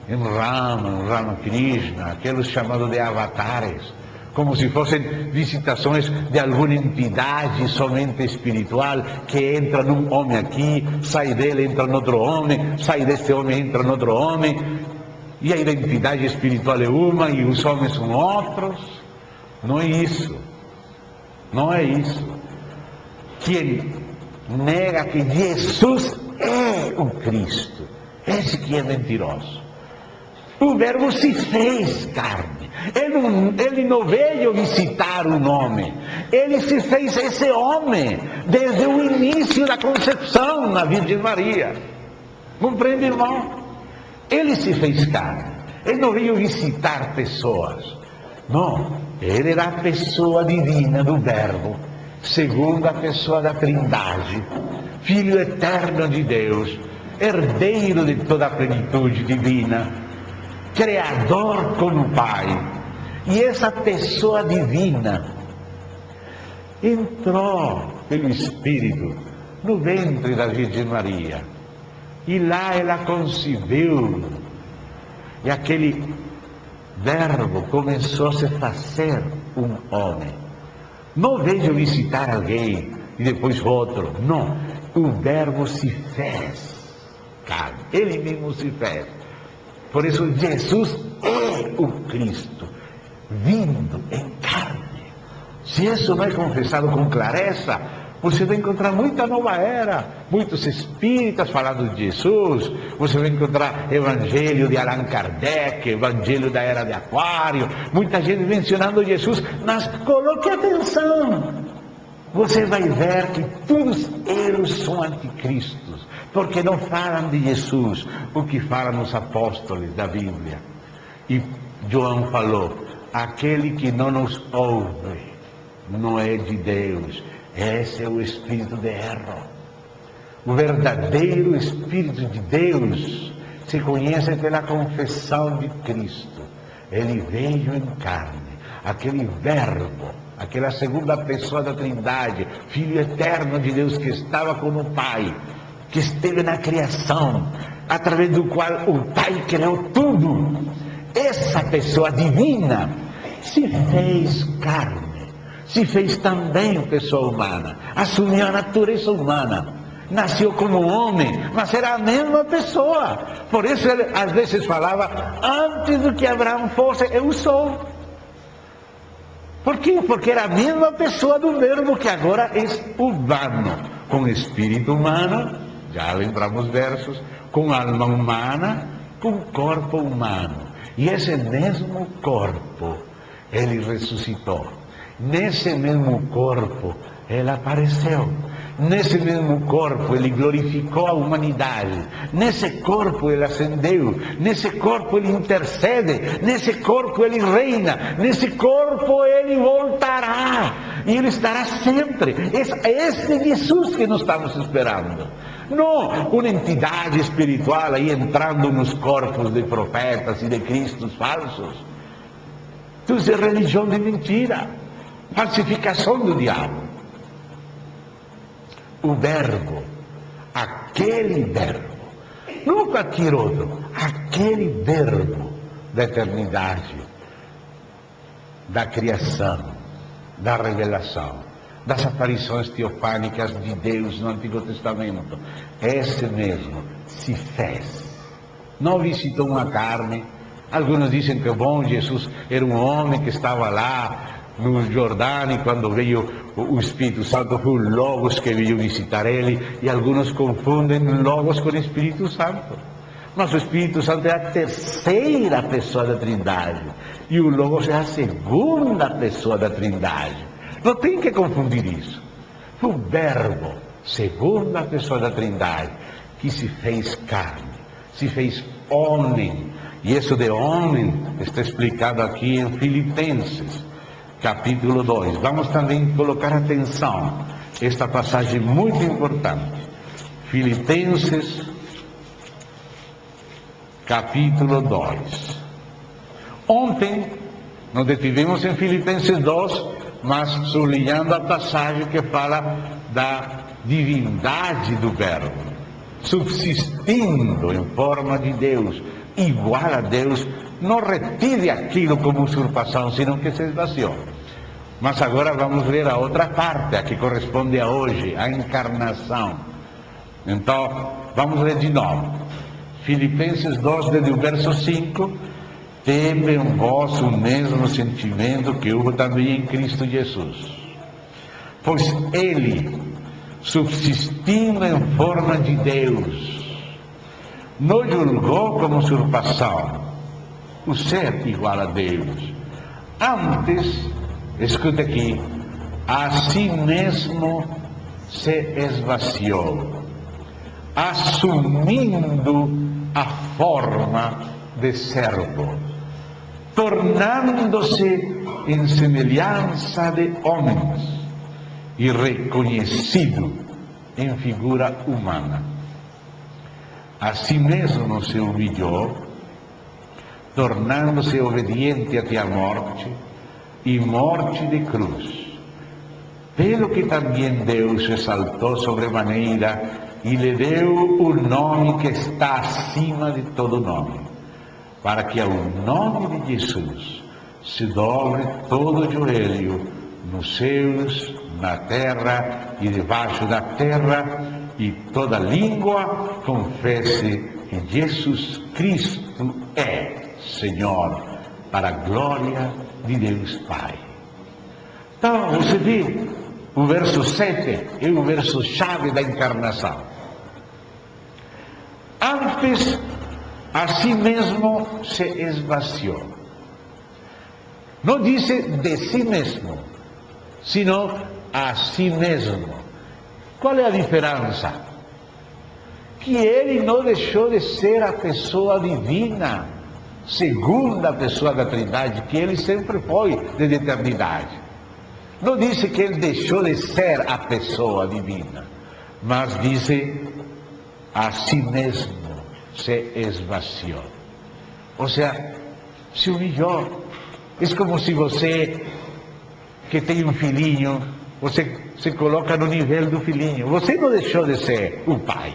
em Rama Krishna, aqueles chamados de avatares, como se fossem visitações de alguma entidade somente espiritual, que entra num homem aqui, sai dele, entra no outro homem, sai deste homem, entra no outro homem, e a identidade espiritual é uma e os homens são outros. Não é isso. Não é isso. Quem nega que Jesus é o Cristo, esse que é mentiroso. O Verbo se fez carne. Ele não veio visitar um homem. Ele se fez esse homem desde o início da concepção na Virgem Maria. Compreende, irmão? Ele se fez carne. Ele não veio visitar pessoas. Não. Ele era a pessoa divina do Verbo, segunda pessoa da Trindade, Filho eterno de Deus, herdeiro de toda a plenitude divina, Criador com o Pai. E essa pessoa divina entrou pelo Espírito no ventre da Virgem Maria. E lá ela concebeu. E aquele Verbo começou a se fazer um homem. Não veio visitar alguém e depois outro. Não. O Verbo se fez carne. Ele mesmo se fez. Por isso Jesus é o Cristo, vindo em carne. Se isso não é confessado com clareza, você vai encontrar muita nova era, muitos espíritas falando de Jesus, você vai encontrar evangelho de Allan Kardec, evangelho da era de Aquário, muita gente mencionando Jesus, mas coloque atenção, você vai ver que todos eles são anticristos, porque não falam de Jesus o que falam os apóstolos da Bíblia. E João falou, aquele que não nos ouve não é de Deus. Esse é o espírito de erro. O verdadeiro Espírito de Deus se conhece pela confissão de Cristo. Ele veio em carne, aquele Verbo, aquela segunda pessoa da Trindade, Filho eterno de Deus que estava com o Pai, que esteve na criação, através do qual o Pai criou tudo. Essa pessoa divina se fez carne. Se fez também pessoa humana, assumiu a natureza humana, nasceu como homem, mas era a mesma pessoa. Por isso ele às vezes falava, antes do que Abraão fosse, eu sou. Por quê? Porque era a mesma pessoa do Verbo que agora é humano, com espírito humano, já lembramos versos, com alma humana, com corpo humano. E esse mesmo corpo, ele ressuscitou. Nesse mesmo corpo, ele apareceu. Nesse mesmo corpo, ele glorificou a humanidade. Nesse corpo, ele ascendeu. Nesse corpo, ele intercede. Nesse corpo, ele reina. Nesse corpo, ele voltará. E ele estará sempre. É este Jesus que nós estamos esperando. Não uma entidade espiritual aí entrando nos corpos de profetas e de cristos falsos. Tudo é religião de mentira. Falsificação do diabo. O Verbo, aquele Verbo, não qualquer outro, aquele Verbo da eternidade, da criação, da revelação, das aparições teofânicas de Deus no Antigo Testamento, esse mesmo se fez. Não visitou uma carne. Alguns dizem que bom, Jesus era um homem que estava lá no Jordão, e quando veio o Espírito Santo foi o Logos que veio visitar ele, e alguns confundem Logos com o Espírito Santo. Mas o Espírito Santo é a terceira pessoa da Trindade, e o Logos é a segunda pessoa da Trindade. Não tem que confundir isso. Foi o Verbo, segunda pessoa da Trindade, que se fez carne, se fez homem. E isso de homem está explicado aqui em Filipenses, capítulo 2. Vamos também colocar atenção, esta passagem muito importante. Filipenses, capítulo 2. Ontem nos detivemos em Filipenses 2, mas sublinhando a passagem que fala da divindade do Verbo, subsistindo em forma de Deus, igual a Deus, não retire aquilo como usurpação, senão que se esvaziou. Mas agora vamos ver a outra parte, a que corresponde a hoje, a encarnação. Então, vamos ler de novo. Filipenses 2, desde o verso 5. Tende em vós o mesmo sentimento que houve também em Cristo Jesus. Pois Ele, subsistindo em forma de Deus, não julgou como usurpação o ser igual a Deus. Antes, escuta aqui, a si mesmo se esvaziou, assumindo a forma de servo, tornando-se em semelhança de homens e reconhecido em figura humana. A si mesmo se humilhou, tornando-se obediente até a morte, e morte de cruz. Pelo que também Deus exaltou sobremaneira e lhe deu o nome que está acima de todo nome, para que ao nome de Jesus se dobre todo o joelho, nos céus, na terra e debaixo da terra, e toda língua confesse que Jesus Cristo é Senhor, para a glória de Deus Pai. Então, você vê, o verso 7 é o verso chave da encarnação. Antes, a si mesmo se esvaziou. Não disse de si mesmo, sino a si mesmo. Qual é a diferença? Que ele não deixou de ser a pessoa divina, segunda pessoa da Trindade, que ele sempre foi desde a eternidade. Não disse que ele deixou de ser a pessoa divina, mas disse a si mesmo se esvaziou. Ou seja, se humilhou. É como se você, que tem um filhinho, você se coloca no nível do filhinho. Você não deixou de ser o pai.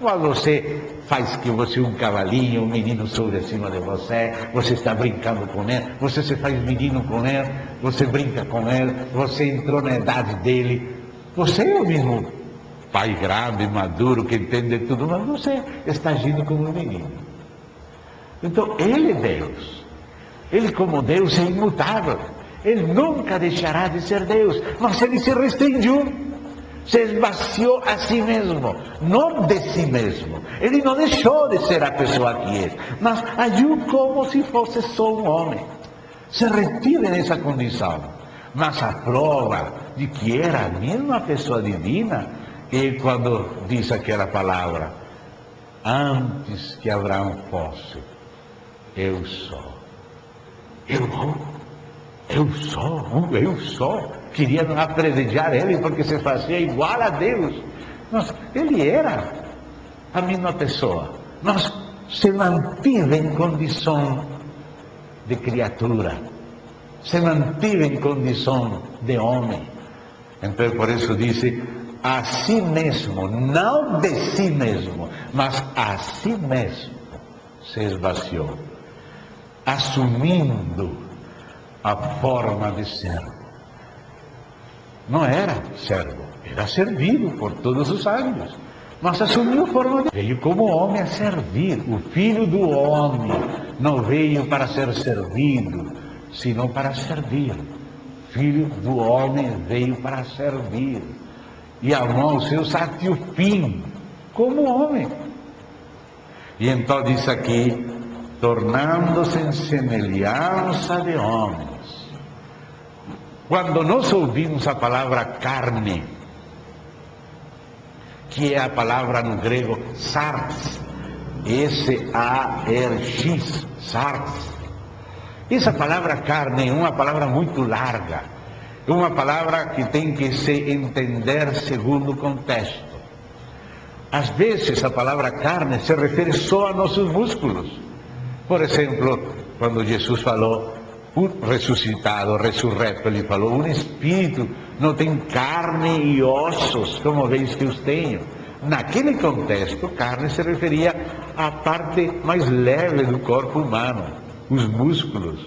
Quando você faz que você é um cavalinho, um menino sobe acima de você, você está brincando com ele, você se faz menino com ele, você brinca com ele, você entrou na idade dele. Você é o mesmo pai grande, maduro, que entende tudo, mas você está agindo como um menino. Então, ele é Deus. Ele, como Deus, é imutável. Ele nunca deixará de ser Deus, mas ele se restringiu, se esvaziou a si mesmo, não de si mesmo. Ele não deixou de ser a pessoa que é, mas agiu como se fosse só um homem. Se retira nessa condição. Mas a prova de que era a mesma pessoa divina é quando diz aquela palavra: antes que Abraão fosse, eu sou. Eu sou. Queriam apedrejar ele porque se fazia igual a Deus. Mas ele era a mesma pessoa, mas se mantive em condição de criatura, se mantive em condição de homem. Então, por isso disse, a si mesmo, não de si mesmo, mas a si mesmo se esvaziou, assumindo a forma de servo. Não era servo, era servido por todos os anos, mas assumiu a forma de... Veio como homem a servir. O Filho do Homem não veio para ser servido, senão para servir. O Filho do Homem veio para servir e amou os seus até o fim, como homem. E então diz aqui, tornando-se em semelhança de homens. Quando nós ouvimos a palavra carne, que é a palavra no grego sarx, S-A-R-X, sarx. Essa palavra carne é uma palavra muito larga, é uma palavra que tem que se entender segundo o contexto. Às vezes a palavra carne se refere só a nossos músculos. Por exemplo, quando Jesus falou, o ressuscitado, ressurreto, ele falou, um espírito não tem carne e ossos, como veis que os tenho. Naquele contexto, carne se referia à parte mais leve do corpo humano, os músculos.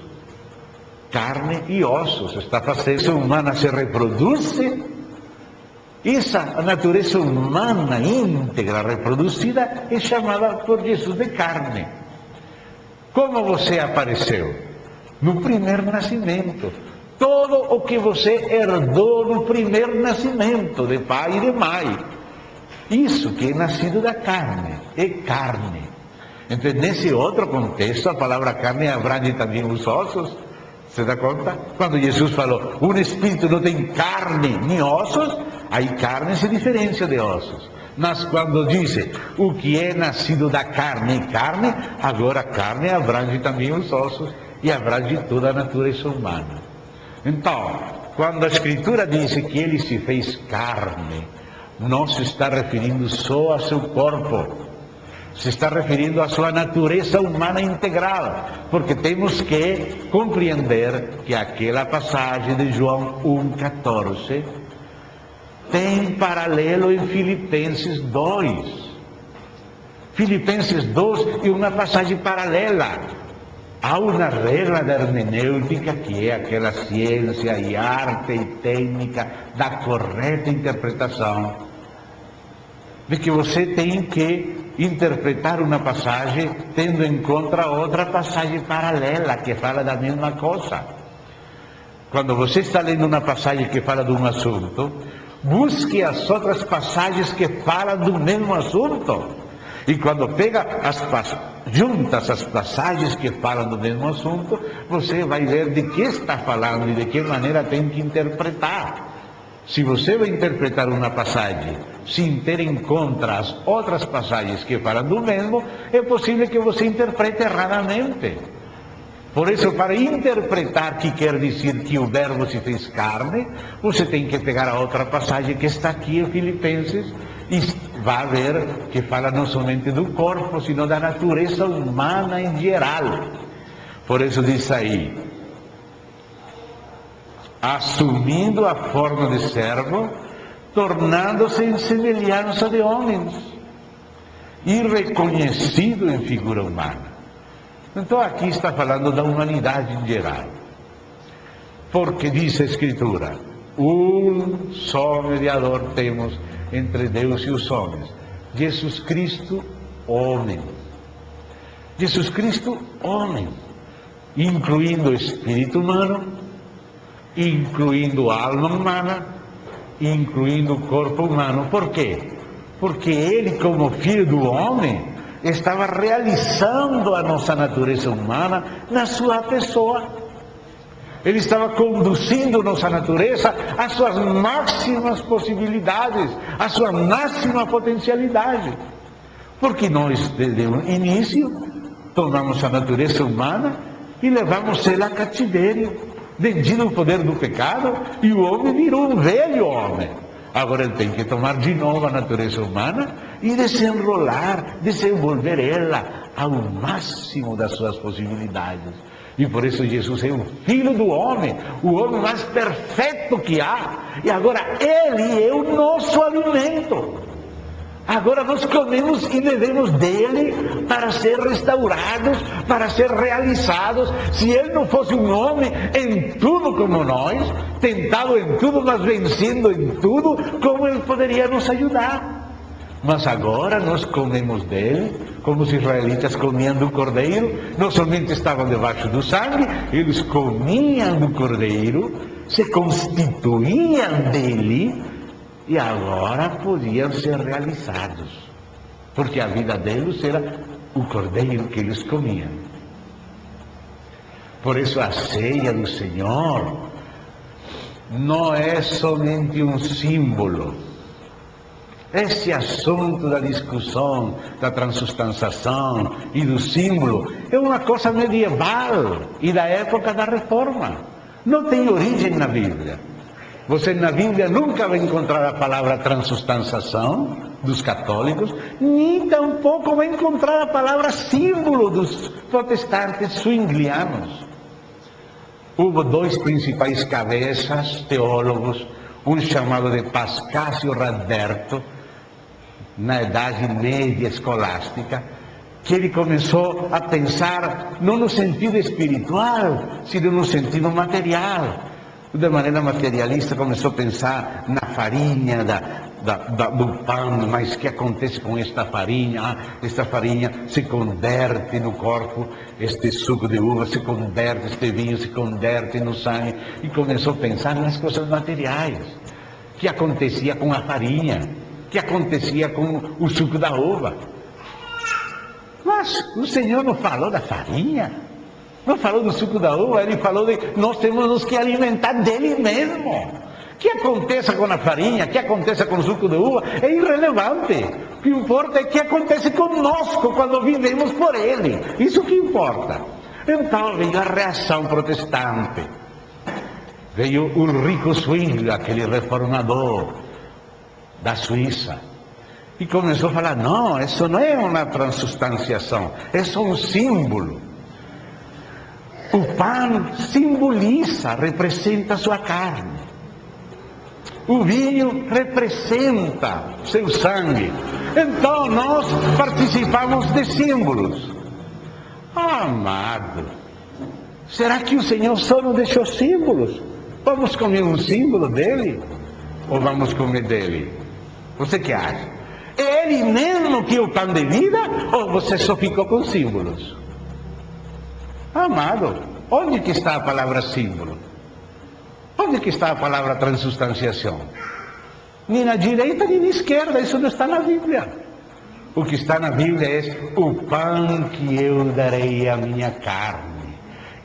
Carne e ossos, esta faceta humana se reproduz. Essa natureza humana íntegra, reproduzida, é chamada por Jesus de carne. Como você apareceu? No primeiro nascimento. Todo o que você herdou no primeiro nascimento, de pai e de mãe. Isso que é nascido da carne, é carne. Então, nesse outro contexto, a palavra carne abrange também os ossos. Você dá conta? Quando Jesus falou, um espírito não tem carne nem ossos, aí carne se diferencia de ossos. Mas quando diz o que é nascido da carne é carne, agora carne abrange também os ossos e abrange toda a natureza humana. Então, quando a Escritura diz que ele se fez carne, não se está referindo só a seu corpo, se está referindo à sua natureza humana integral, porque temos que compreender que aquela passagem de João 1,14 tem paralelo em Filipenses 2. Filipenses 2 é uma passagem paralela. Há uma regra da hermenêutica, que é aquela ciência e arte e técnica da correta interpretação, de que você tem que interpretar uma passagem tendo em conta outra passagem paralela que fala da mesma coisa. Quando você está lendo uma passagem que fala de um assunto, busque as outras passagens que falam do mesmo assunto. E quando pega juntas as passagens que falam do mesmo assunto, você vai ver de que está falando e de que maneira tem que interpretar. Se você vai interpretar uma passagem sem ter em conta as outras passagens que falam do mesmo, é possível que você interprete erradamente. Por isso, para interpretar que quer dizer que o verbo se fez carne, você tem que pegar a outra passagem que está aqui em Filipenses e vai ver que fala não somente do corpo, sino da natureza humana em geral. Por isso diz aí, assumindo a forma de servo, tornando-se em semelhança de homens, e reconhecido em figura humana. Então aqui está falando da humanidade em geral. Porque diz a Escritura, um só mediador temos entre Deus e os homens, Jesus Cristo, homem. Jesus Cristo, homem, incluindo o espírito humano, incluindo a alma humana, incluindo o corpo humano. Por quê? Porque ele, como filho do homem, estava realizando a nossa natureza humana na sua pessoa. Ele estava conduzindo nossa natureza às suas máximas possibilidades, à sua máxima potencialidade. Porque nós, desde o início, tomamos a natureza humana e levamos ela a cativeiro, vendido o poder do pecado, e o homem virou um velho homem. Agora ele tem que tomar de novo a natureza humana e desenvolver ela ao máximo das suas possibilidades. E por isso Jesus é o Filho do homem, o homem mais perfeito que há. E agora ele é o nosso alimento. Agora nós comemos e bebemos dele para ser restaurados, para ser realizados. Se ele não fosse um homem em tudo como nós, tentado em tudo, mas vencendo em tudo, como ele poderia nos ajudar? Mas agora nós comemos dele, como os israelitas comiam do cordeiro, não somente estavam debaixo do sangue, eles comiam do cordeiro, se constituíam dele, e agora podiam ser realizados, porque a vida deles era o cordeiro que eles comiam. Por isso a ceia do Senhor não é somente um símbolo. Esse assunto da discussão, da transubstanciação e do símbolo é uma coisa medieval e da época da Reforma. Não tem origem na Bíblia. Você na Bíblia nunca vai encontrar a palavra transubstanciação dos católicos, nem tampouco vai encontrar a palavra símbolo dos protestantes swinglianos. Houve dois principais cabeças teólogos, um chamado de Pascasio Radberto, na Idade Média escolástica, que ele começou a pensar não no sentido espiritual, sino no sentido material. De maneira materialista, começou a pensar na farinha do pão, mas o que acontece com esta farinha? Esta farinha se converte no corpo, este suco de uva se converte, este vinho se converte no sangue, e começou a pensar nas coisas materiais. O que acontecia com a farinha? O que acontecia com o suco da uva? Mas o Senhor não falou da farinha? Não falou do suco da uva, ele falou de nós temos que alimentar dele mesmo. O que aconteça com a farinha, o que aconteça com o suco de uva, é irrelevante. O que importa é o que acontece conosco quando vivemos por ele. Isso que importa. Então veio a reação protestante. Veio Ulrico Zwingli, aquele reformador da Suíça. E começou a falar, não, isso não é uma transubstanciação, é só um símbolo. O pão simboliza, representa sua carne. O vinho representa seu sangue. Então nós participamos de símbolos. Amado, será que o Senhor só nos deixou símbolos? Vamos comer um símbolo dele? Ou vamos comer dele? Você que acha? É ele mesmo que é o pão de vida? Ou você só ficou com símbolos? Amado, onde que está a palavra símbolo? Onde que está a palavra transubstanciação? Nem na direita nem na esquerda, isso não está na Bíblia. O que está na Bíblia é o pão que eu darei à minha carne.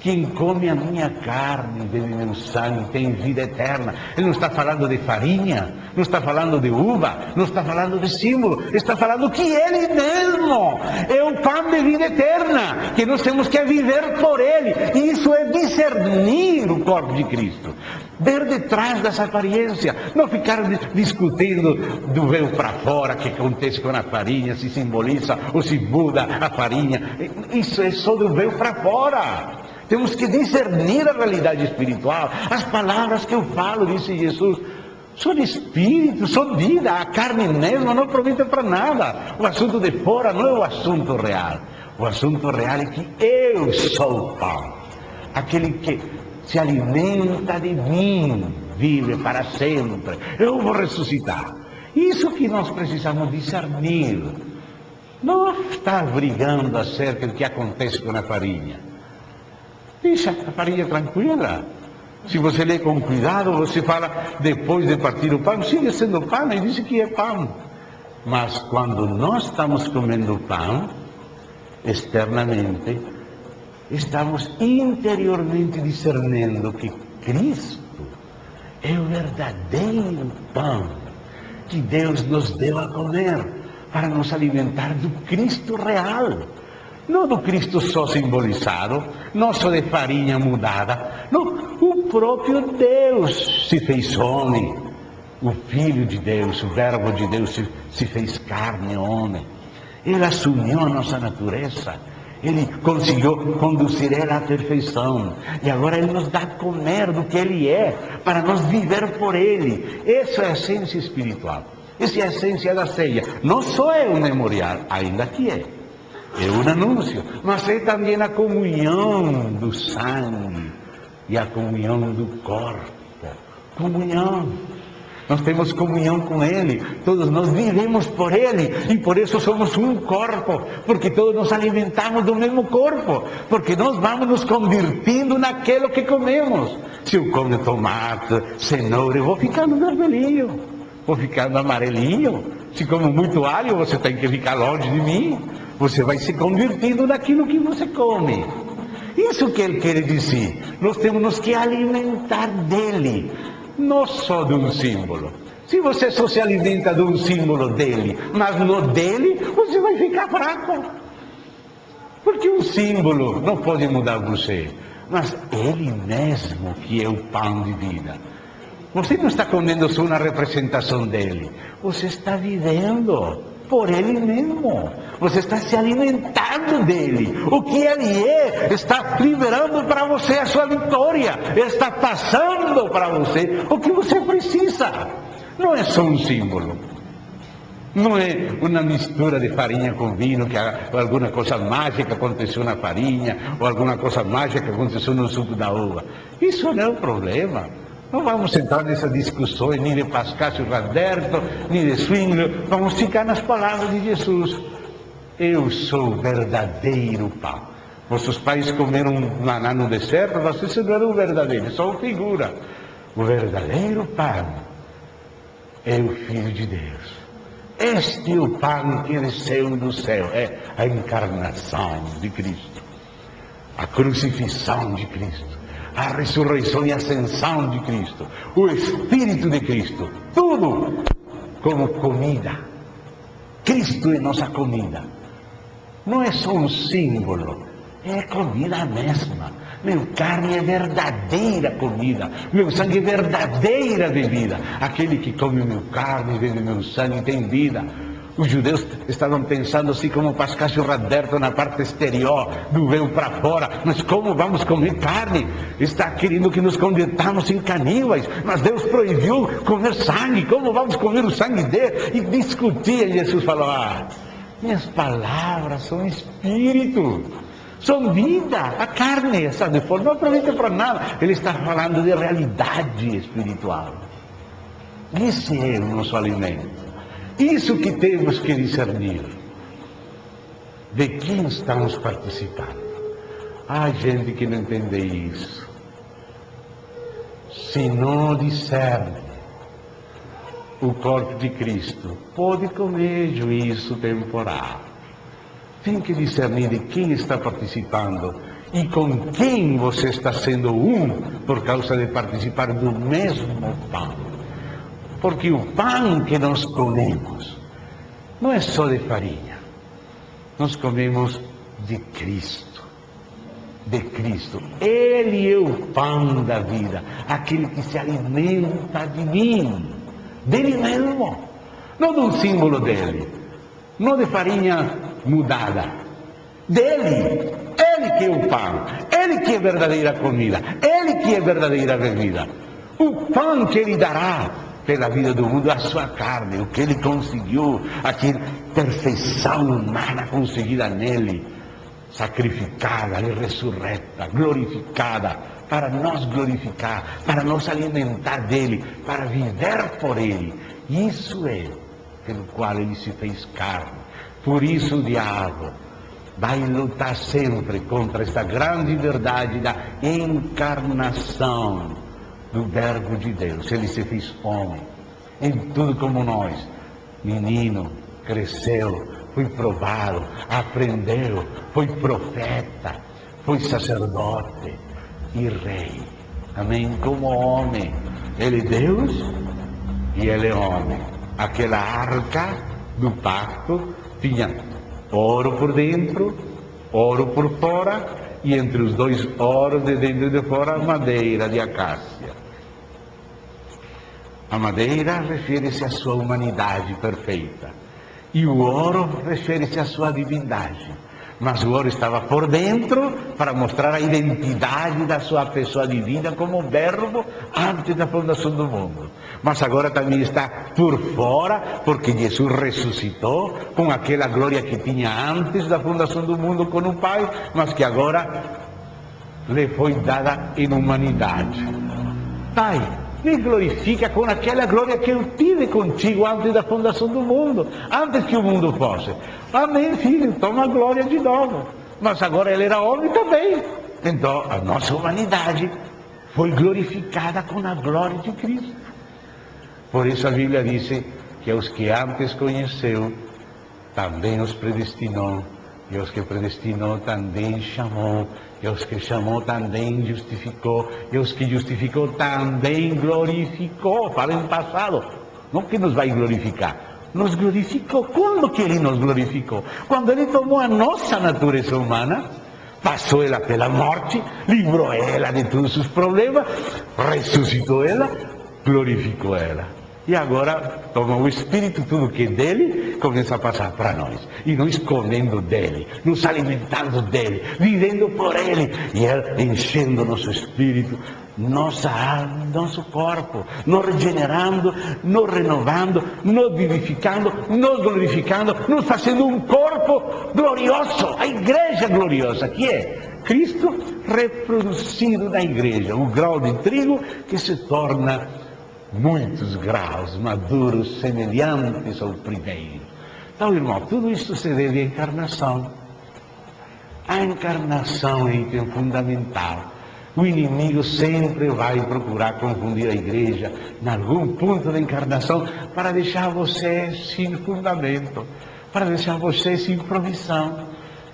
Quem come a minha carne, bebe meu sangue, tem vida eterna. Ele não está falando de farinha, não está falando de uva, não está falando de símbolo, está falando que ele mesmo é o pão de vida eterna, que nós temos que viver por ele. E isso é discernir o corpo de Cristo, ver detrás dessa aparência, não ficar discutindo do véu para fora, o que acontece com a farinha, se simboliza ou se muda a farinha. Isso é só do véu para fora. Temos que discernir a realidade espiritual. As palavras que eu falo, disse Jesus, são espírito, são vida. A carne mesmo não promete para nada. O assunto de fora não é o assunto real. O assunto real é que eu sou o pão. Aquele que se alimenta de mim vive para sempre. Eu vou ressuscitar. Isso que nós precisamos discernir. Não estar brigando acerca do que acontece com a farinha. Deixa a farinha tranquila. Se você lê com cuidado, você fala, depois de partir o pão, sigue sendo pão, e diz que é pão. Mas quando nós estamos comendo pão, externamente, estamos interiormente discernindo que Cristo é o verdadeiro pão que Deus nos deu a comer, para nos alimentar do Cristo real. Não do Cristo só simbolizado, não só de farinha mudada. Não, o próprio Deus se fez homem. O Filho de Deus, o Verbo de Deus se fez carne, homem. Ele assumiu a nossa natureza. Ele conseguiu conduzir ela à perfeição. E agora Ele nos dá a comer do que Ele é, para nós viver por Ele. Essa é a essência espiritual. Essa é a essência da ceia. Não só é um memorial, ainda que é. É um anúncio, mas é também a comunhão do sangue e a comunhão do corpo. Comunhão. Nós temos comunhão com Ele, todos nós vivemos por Ele, e por isso somos um corpo, porque todos nos alimentamos do mesmo corpo, porque nós vamos nos convertindo naquilo que comemos. Se eu como tomate, cenoura, eu vou ficando vermelhinho, vou ficando amarelinho. Se como muito alho, você tem que ficar longe de mim. Você vai se convertindo naquilo que você come. Isso que ele quer dizer. Nós temos que alimentar dele, não só de um símbolo. Se você só se alimenta de um símbolo dele, mas não dele, você vai ficar fraco. Porque um símbolo não pode mudar você, mas ele mesmo que é o pão de vida. Você não está comendo só uma representação dele, você está vivendo por ele mesmo, você está se alimentando dele. O que ele é está liberando para você a sua vitória, está passando para você o que você precisa. Não é só um símbolo, não é uma mistura de farinha com vinho, que alguma coisa mágica aconteceu na farinha, ou alguma coisa mágica aconteceu no suco da uva. Isso não é o problema. Não vamos entrar nessas discussões, nem de Pascasio Radberto, nem de Zwingli, vamos ficar nas palavras de Jesus. Eu sou o verdadeiro pão. Vossos pais comeram maná no deserto, vocês não eram verdadeiros, são figura. O verdadeiro pão é o Filho de Deus. Este é o pão que desceu do céu, é a encarnação de Cristo, a crucifixão de Cristo, a ressurreição e ascensão de Cristo, o Espírito de Cristo, tudo como comida. Cristo é nossa comida. Não é só um símbolo, é comida mesma. Meu carne é verdadeira comida, meu sangue é verdadeira bebida. Aquele que come meu carne e bebe meu sangue tem vida. Os judeus estavam pensando assim como Pascasio Radberto na parte exterior, do véu para fora. Mas como vamos comer carne? Está querendo que nos convertamos em caníbais. Mas Deus proibiu comer sangue. Como vamos comer o sangue dele? E discutia. E Jesus falou, minhas palavras são espírito, são vida. A carne, essa de forma, não aproveita para nada. Ele está falando de realidade espiritual. Esse é o nosso alimento. Isso que temos que discernir. De quem estamos participando? Há gente que não entende isso. Se não discerne o corpo de Cristo, pode comer juízo temporal. Tem que discernir de quem está participando e com quem você está sendo um por causa de participar do mesmo pão. Porque o pão que nós comemos não é só de farinha. Nós comemos de Cristo. De Cristo. Ele é o pão da vida. Aquele que se alimenta de mim. Dele mesmo. Não de um símbolo dele. Não de farinha mudada. Dele. Ele que é o pão. Ele que é verdadeira comida. Ele que é verdadeira bebida. O pão que ele dará pela vida do mundo, a sua carne, o que ele conseguiu, aquela perfeição humana conseguida nele, sacrificada e ressurreta, glorificada, para nos glorificar, para nos alimentar dele, para viver por ele. Isso é pelo qual ele se fez carne. Por isso o diabo vai lutar sempre contra esta grande verdade da encarnação do Verbo de Deus. Ele se fez homem, em tudo como nós. Menino, cresceu, foi provado, aprendeu, foi profeta, foi sacerdote e rei. Amém? Como homem. Ele é Deus e ele é homem. Aquela arca do pacto tinha ouro por dentro, ouro por fora, e entre os dois ouros de dentro e de fora, madeira de acácia. A madeira refere-se à sua humanidade perfeita. E o ouro refere-se à sua divindade. Mas o ouro estava por dentro para mostrar a identidade da sua pessoa divina como verbo antes da fundação do mundo. Mas agora também está por fora, porque Jesus ressuscitou com aquela glória que tinha antes da fundação do mundo com o Pai, mas que agora lhe foi dada em humanidade. Pai, me glorifica com aquela glória que eu tive contigo antes da fundação do mundo, antes que o mundo fosse. Amém, filho, toma a glória de novo. Mas agora ele era homem também. Então a nossa humanidade foi glorificada com a glória de Cristo. Por isso a Bíblia diz que os que antes conheceu, também os predestinou. E os que predestinou também chamou, e os que chamou também justificou, e os que justificou também glorificou. Fala em passado, não que nos vai glorificar, nos glorificou. Quando que ele nos glorificou? Quando ele tomou a nossa natureza humana, passou ela pela morte, livrou ela de todos os problemas, ressuscitou ela, glorificou ela. E agora toma o Espírito, tudo que é dele, começa a passar para nós. E nós comendo dele, nos alimentando dele, vivendo por ele. E ele enchendo nosso espírito, nossa alma, nosso corpo, nos regenerando, nos renovando, nos vivificando, nos glorificando, nos fazendo um corpo glorioso, a igreja gloriosa, que é Cristo reproduzido na igreja, o grão de trigo que se torna muitos graus maduros, semelhantes ao primeiro. Então, irmão, tudo isso se deve à encarnação. A encarnação é item fundamental. O inimigo sempre vai procurar confundir a igreja em algum ponto da encarnação para deixar você sem fundamento, para deixar você sem provisão.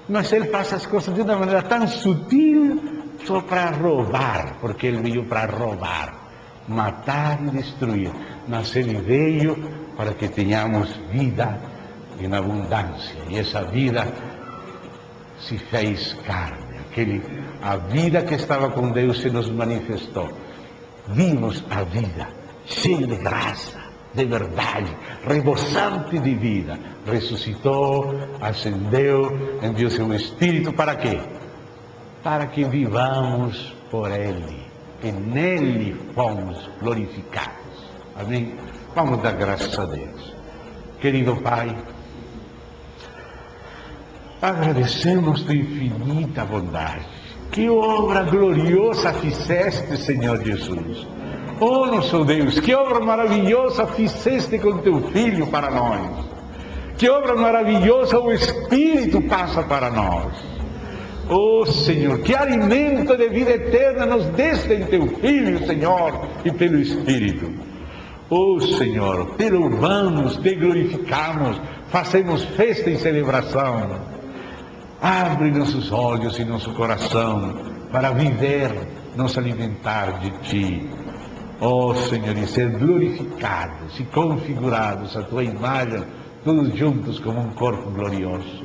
Mas ele faz as coisas de uma maneira tão sutil, só para roubar, porque ele veio para roubar, matar e destruir. Mas ele veio para que tenhamos vida em abundância. E essa vida se fez carne. A vida que estava com Deus se nos manifestou. Vimos a vida cheia de graça, de verdade, rebosante de vida. Ressuscitou, ascendeu, enviou seu Espírito para quê? Para que vivamos por Ele. E nele fomos glorificados. Amém? Vamos dar graças a Deus. Querido Pai, agradecemos tua infinita bondade. Que obra gloriosa fizeste, Senhor Jesus. Oh, nosso Deus, que obra maravilhosa fizeste com teu Filho para nós. Que obra maravilhosa o Espírito passa para nós. Oh, Senhor, que alimento de vida eterna nos deste em teu Filho, Senhor, e pelo Espírito. Oh, Senhor, te louvamos, te glorificamos, fazemos festa e celebração. Abre nossos olhos e nosso coração para viver, nos alimentar de Ti. Oh, Senhor, e ser glorificados e configurados à Tua imagem, todos juntos como um corpo glorioso.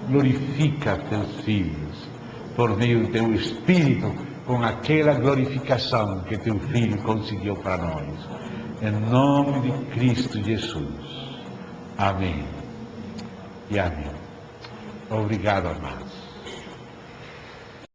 Glorifica Teus filhos, por meio do Teu Espírito, com aquela glorificação que Teu Filho conseguiu para nós. Em nome de Cristo Jesus. Amém. E amém. Obrigado, amados.